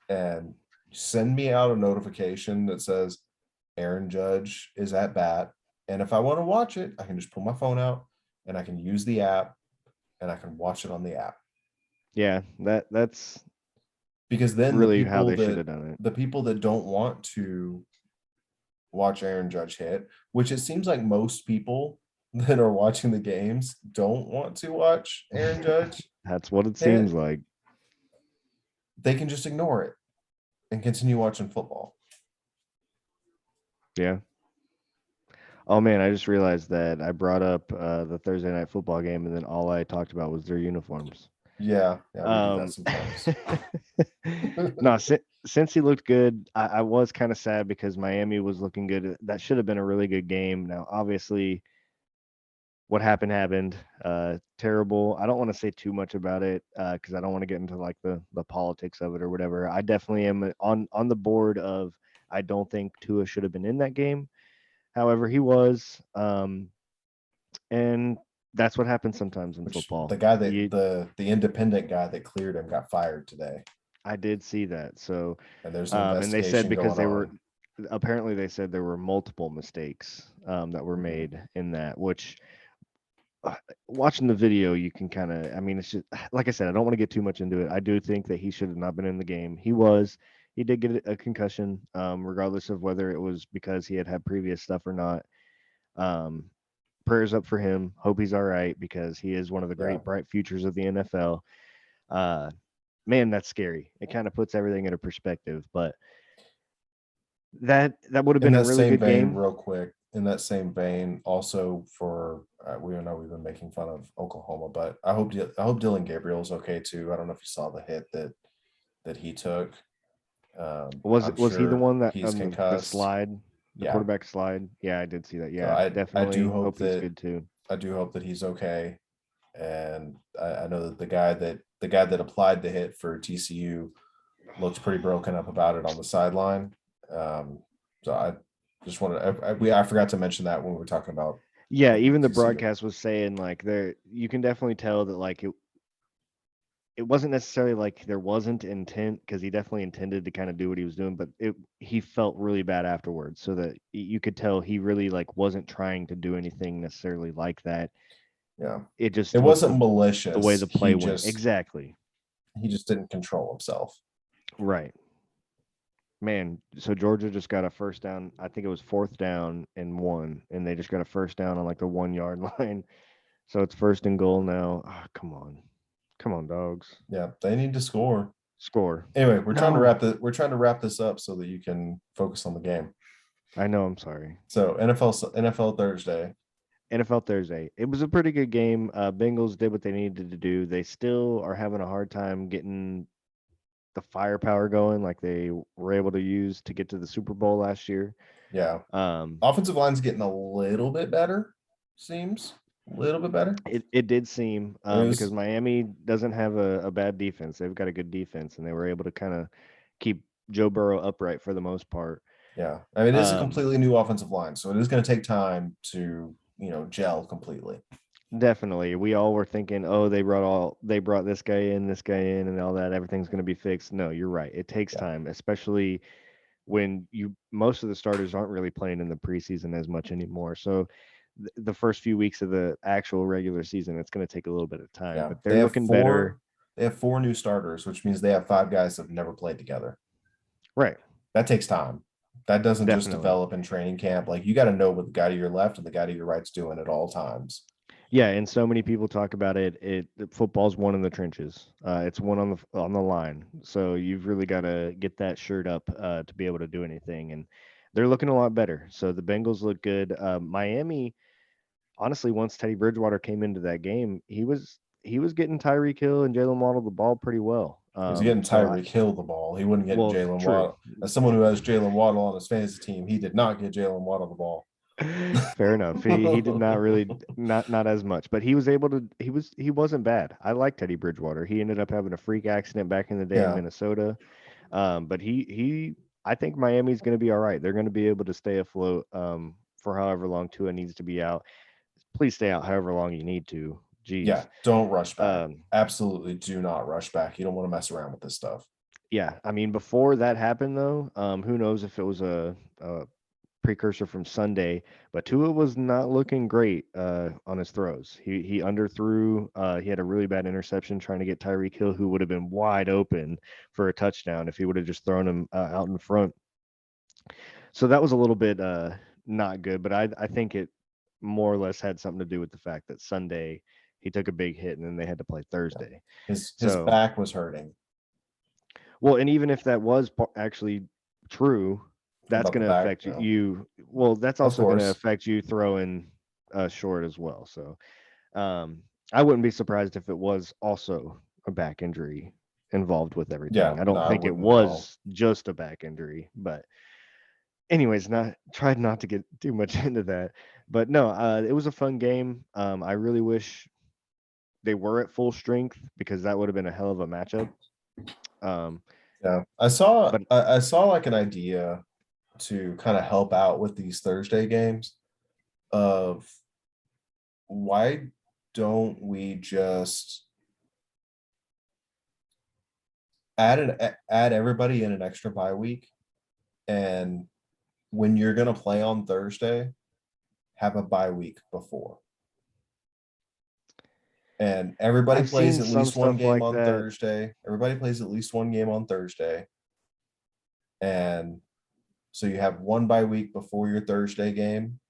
Speaker 2: and send me out a notification that says Aaron Judge is at bat. And if I want to watch it, I can just pull my phone out and I can use the app and I can watch it on the app.
Speaker 1: yeah, that's
Speaker 2: Because then
Speaker 1: really how they should have done it.
Speaker 2: the people that don't want to watch Aaron Judge hit, which it seems like most people that are watching the games don't want to watch Aaron Judge
Speaker 1: That's what it seems
Speaker 2: hit,
Speaker 1: like.
Speaker 2: they can just ignore it and continue watching football.
Speaker 1: Yeah. Oh man, I just realized that I brought up the Thursday night football game, and then all I talked about was their uniforms.
Speaker 2: Yeah, yeah, we do that
Speaker 1: Um,
Speaker 2: sometimes.
Speaker 1: no, since he looked good, I was kind of sad because Miami was looking good. That should have been a really good game. Now, obviously, what happened happened. Terrible. I don't want to say too much about it because I don't want to get into like the politics of it or whatever. I definitely am on the board of I don't think Tua should have been in that game. However, he was, and that's what happens sometimes in
Speaker 2: Which
Speaker 1: football.
Speaker 2: the guy that
Speaker 1: You,
Speaker 2: the independent guy that cleared him got fired today,
Speaker 1: I did see that. So,
Speaker 2: and there's an
Speaker 1: and they said
Speaker 2: investigation
Speaker 1: because
Speaker 2: going
Speaker 1: they were
Speaker 2: on.
Speaker 1: apparently they said there were multiple mistakes that were
Speaker 2: Mhm.
Speaker 1: made in that, which watching the video, you can kind of, I mean, it's just like I said, I don't want to get too much into it. I do think that he should have not been in the game. He did get a concussion, regardless of whether it was because he had previous stuff or not. Um, Prayers up for him. Hope he's all right because he is one of the
Speaker 2: Yeah,
Speaker 1: great bright futures of the NFL. Uh, Man, that's scary. It kind of puts everything into perspective, but that would have
Speaker 2: in
Speaker 1: been a
Speaker 2: that
Speaker 1: really
Speaker 2: same
Speaker 1: good
Speaker 2: vein,
Speaker 1: game.
Speaker 2: real quick, in that same vein, also for we know we've been making fun of Oklahoma, but I hope Dylan Gabriel's okay too. I don't know if you saw the hit that he took. I'm
Speaker 1: Was he the
Speaker 2: sure
Speaker 1: one that
Speaker 2: he's
Speaker 1: on the
Speaker 2: concussed.
Speaker 1: slide, the
Speaker 2: Yeah,
Speaker 1: quarterback slide? Yeah, I did see that.
Speaker 2: so
Speaker 1: Yeah,
Speaker 2: I do
Speaker 1: definitely
Speaker 2: hope
Speaker 1: hope he's
Speaker 2: that
Speaker 1: good too.
Speaker 2: I do hope that he's okay. And I know that the guy that applied the hit for TCU looked pretty broken up about it on the sideline. So I just wanted I forgot to mention that when we were talking about
Speaker 1: Yeah,
Speaker 2: the
Speaker 1: even the
Speaker 2: TCU.
Speaker 1: broadcast was saying like there you can definitely tell that like it wasn't necessarily like there wasn't intent because he definitely intended to kind of do what he was doing, but he felt really bad afterwards, so that you could tell he really like wasn't trying to do anything necessarily like that.
Speaker 2: Yeah,
Speaker 1: It
Speaker 2: it
Speaker 1: just was
Speaker 2: wasn't
Speaker 1: the way
Speaker 2: malicious.
Speaker 1: the play went. Exactly.
Speaker 2: He just didn't control himself.
Speaker 1: Right. Man, so Georgia just got a first down. I think it was fourth down and one, and they just got a first down on like the 1 yard line. So it's first and goal now. Ah, come on, dogs,
Speaker 2: Yeah, they need to score.
Speaker 1: score.
Speaker 2: Anyway,
Speaker 1: No,
Speaker 2: we're trying to wrap this up so that you can focus on the game.
Speaker 1: I know. I'm sorry.
Speaker 2: So NFL Thursday.
Speaker 1: NFL Thursday. It was a pretty good game. Bengals did what they needed to do. They still are having a hard time getting the firepower going like they were able to use to get to the Super Bowl last year.
Speaker 2: Yeah.
Speaker 1: Um,
Speaker 2: Offensive line's getting a little bit better, seems. A little bit better.
Speaker 1: it did seem
Speaker 2: I mean, it
Speaker 1: because
Speaker 2: was
Speaker 1: Miami doesn't have a bad defense. They've got a good defense, and they were able to kind of keep Joe Burrow upright for the most part.
Speaker 2: yeah. I mean, it is a
Speaker 1: Um,
Speaker 2: completely new offensive line, so it is going to take time to, gel completely.
Speaker 1: Definitely. We all were thinking, oh, they brought this guy in, and all that. Everything's going to be fixed. No, you're right. It takes
Speaker 2: Yeah.
Speaker 1: time, especially when you most of the starters aren't really playing in the preseason as much anymore. So the first few weeks of the actual regular season, it's going to take a little bit of time,
Speaker 2: Yeah.
Speaker 1: but they're looking better.
Speaker 2: They have four new starters, which means they have five guys that have never played together.
Speaker 1: Right.
Speaker 2: That takes time. That doesn't just
Speaker 1: Definitely.
Speaker 2: develop in training camp. Like you got to know what the guy to your left and the guy to your right's doing at all times.
Speaker 1: Yeah, and so many people talk about it. Football's one in the trenches. It's one on the line. So you've really got to get that shirt up to be able to do anything. And they're looking a lot better. So the Bengals look good. Miami, honestly, once Teddy Bridgewater came into that game, he was getting Tyreek Hill and Jalen Waddle the ball pretty well.
Speaker 2: He was getting
Speaker 1: So I
Speaker 2: Tyreek Hill the ball. He wouldn't get
Speaker 1: well,
Speaker 2: Jalen
Speaker 1: true.
Speaker 2: Waddle. As someone who has Jalen Waddle on his fantasy team, he did not get Jalen Waddle the ball.
Speaker 1: Fair enough. He did not really not as much, but he was able to he wasn't bad. I like Teddy Bridgewater. He ended up having a freak accident back in the day in
Speaker 2: Yeah.
Speaker 1: Minnesota. But he I think Miami's going to be all right. They're going to be able to stay afloat for however long Tua needs to be out. Please stay out however long you need to.
Speaker 2: Yeah.
Speaker 1: Jeez.
Speaker 2: Don't rush back.
Speaker 1: Um,
Speaker 2: Absolutely do not rush back. You don't want to mess around with this stuff.
Speaker 1: yeah, I mean before that happened though, who knows if it was a precursor from Sunday, but Tua was not looking great on his throws. He underthrew. He had a really bad interception trying to get Tyreek Hill, who would have been wide open for a touchdown if he would have just thrown him out in front. So that was a little bit not good, but I think it more or less had something to do with the fact that Sunday he took a big hit and then they had to play
Speaker 2: Yeah.
Speaker 1: Thursday.
Speaker 2: His
Speaker 1: So
Speaker 2: back was hurting
Speaker 1: well, and even if that was actually true, that's
Speaker 2: about the
Speaker 1: going to
Speaker 2: back.
Speaker 1: affect you. Well, that's
Speaker 2: Of
Speaker 1: also going to
Speaker 2: course.
Speaker 1: affect you throwing short as well. So I wouldn't be surprised if it was also a back injury involved with
Speaker 2: Yeah.
Speaker 1: everything. I
Speaker 2: No,
Speaker 1: don't
Speaker 2: I
Speaker 1: think it
Speaker 2: wouldn't at all.
Speaker 1: was just a back injury, but anyways, not tried not to get too much into that. But no, it was a fun game. I really wish they were at full strength because that would have been a hell of a matchup. Um,
Speaker 2: Yeah.
Speaker 1: but
Speaker 2: I saw like an idea to kind of help out with these Thursday games of why don't we just add everybody in an extra bye week, and when you're going to play on Thursday, have a bye week before, and everybody
Speaker 1: I've
Speaker 2: plays
Speaker 1: seen
Speaker 2: at
Speaker 1: some
Speaker 2: least one
Speaker 1: stuff
Speaker 2: game
Speaker 1: like
Speaker 2: on
Speaker 1: that.
Speaker 2: Thursday. Everybody plays at least one game on Thursday, and so you have one bye week before your Thursday game,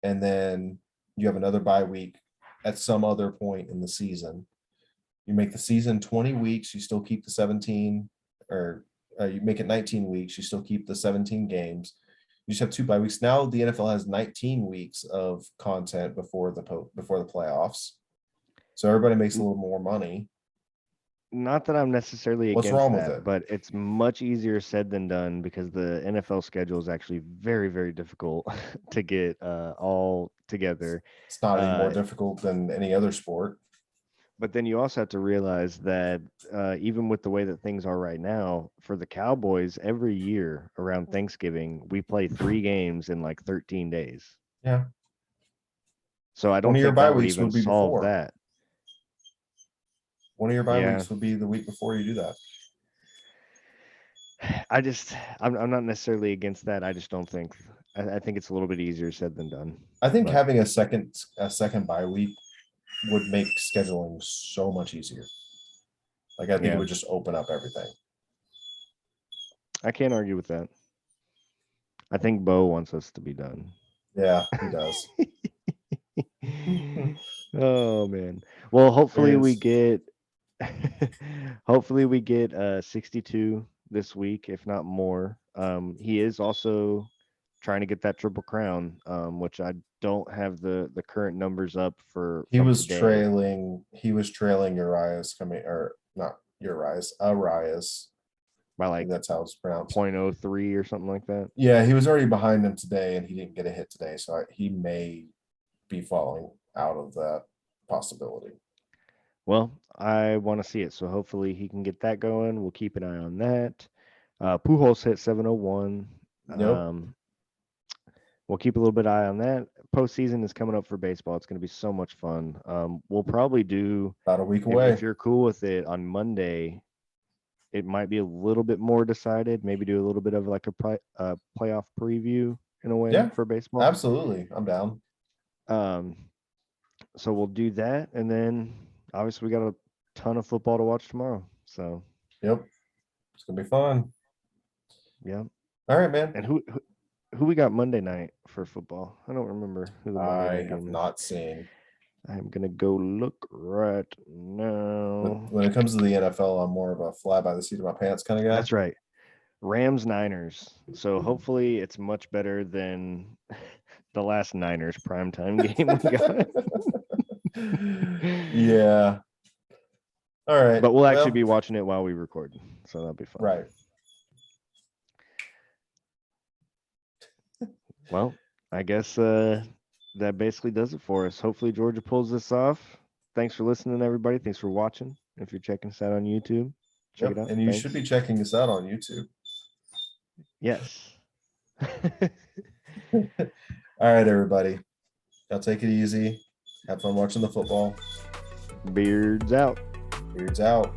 Speaker 2: and then you have another bye week at some other point in the season. You make the season 20 weeks, you still keep the 17, or you make it 19 weeks, you still keep the 17 games. You just have two bye weeks. Now the NFL has 19 weeks of content before the playoffs. So everybody makes a
Speaker 1: N-
Speaker 2: little more money.
Speaker 1: Not that I'm necessarily
Speaker 2: What's
Speaker 1: against
Speaker 2: wrong with
Speaker 1: that,
Speaker 2: it?
Speaker 1: but it's much easier said than done because the NFL schedule is actually very, very difficult to get all together.
Speaker 2: It's not any more
Speaker 1: Uh,
Speaker 2: difficult than any other sport.
Speaker 1: but then you also have to realize that even with the way that things are right now, for the Cowboys, every year around Thanksgiving, we play 3 games in like 13 days.
Speaker 2: Yeah.
Speaker 1: So I
Speaker 2: One
Speaker 1: don't
Speaker 2: of your
Speaker 1: think
Speaker 2: bye
Speaker 1: that would
Speaker 2: weeks
Speaker 1: even
Speaker 2: would be
Speaker 1: solve
Speaker 2: before.
Speaker 1: that.
Speaker 2: One of your bye
Speaker 1: Yeah.
Speaker 2: weeks would be the week before you do that.
Speaker 1: I'm not necessarily against that. I just don't think, I think it's a little bit easier said than done.
Speaker 2: I think
Speaker 1: But
Speaker 2: having a second bye week would make scheduling so much easier. Like I think it
Speaker 1: yeah,
Speaker 2: would just open up everything.
Speaker 1: I can't argue with that. I think Bo wants us to be done.
Speaker 2: Yeah, he does.
Speaker 1: Oh man. Well, hopefully we
Speaker 2: Bears.
Speaker 1: get hopefully we get 62 this week, if not more. He is also trying to get that triple crown, which I don't have the current numbers up for
Speaker 2: He
Speaker 1: from
Speaker 2: was
Speaker 1: today
Speaker 2: trailing. He was trailing Urias coming, or not Urias, Arias.
Speaker 1: by
Speaker 2: I think
Speaker 1: like
Speaker 2: that's how it's pronounced.
Speaker 1: 0.03 or something like that.
Speaker 2: Yeah, he was already behind him today, and he didn't get a hit today, so he may be falling out of that possibility.
Speaker 1: Well, I want to see it, so hopefully he can get that going. We'll keep an eye on that. Pujols hit 701.
Speaker 2: Nope,
Speaker 1: We'll keep a little bit eye on that. Postseason is coming up for baseball. It's going to be so much fun. We'll probably do,
Speaker 2: about a week
Speaker 1: if
Speaker 2: away.
Speaker 1: you're cool with it, on Monday. It might be a little bit more decided. Maybe do a little bit of like a playoff preview in a way
Speaker 2: Yeah,
Speaker 1: for baseball.
Speaker 2: absolutely. I'm down.
Speaker 1: Um, so we'll do that, and then obviously we got a ton of football to watch tomorrow. So
Speaker 2: Yep, it's gonna be fun.
Speaker 1: yeah.
Speaker 2: All right, man.
Speaker 1: And who we got Monday night for football? I don't remember who the Monday
Speaker 2: I
Speaker 1: night
Speaker 2: have
Speaker 1: game is.
Speaker 2: not seen.
Speaker 1: I'm gonna go look right now.
Speaker 2: When it comes to the NFL, I'm more of a fly by the seat of my pants kind of guy.
Speaker 1: That's right. Rams Niners. So hopefully it's much better than the last Niners primetime game we got.
Speaker 2: Yeah. All right.
Speaker 1: But we'll actually
Speaker 2: Well,
Speaker 1: be watching it while we record. So that'll be fun.
Speaker 2: right.
Speaker 1: Well, I guess that basically does it for us. Hopefully Georgia pulls this off. Thanks for listening, everybody. Thanks for watching. If you're checking us out on YouTube, check it
Speaker 2: Yep.
Speaker 1: out.
Speaker 2: And you should
Speaker 1: Thanks.
Speaker 2: be checking us out on YouTube.
Speaker 1: Yes.
Speaker 2: All right, everybody. Y'all take it easy. Have fun watching the football.
Speaker 1: Beards out.
Speaker 2: Beards out.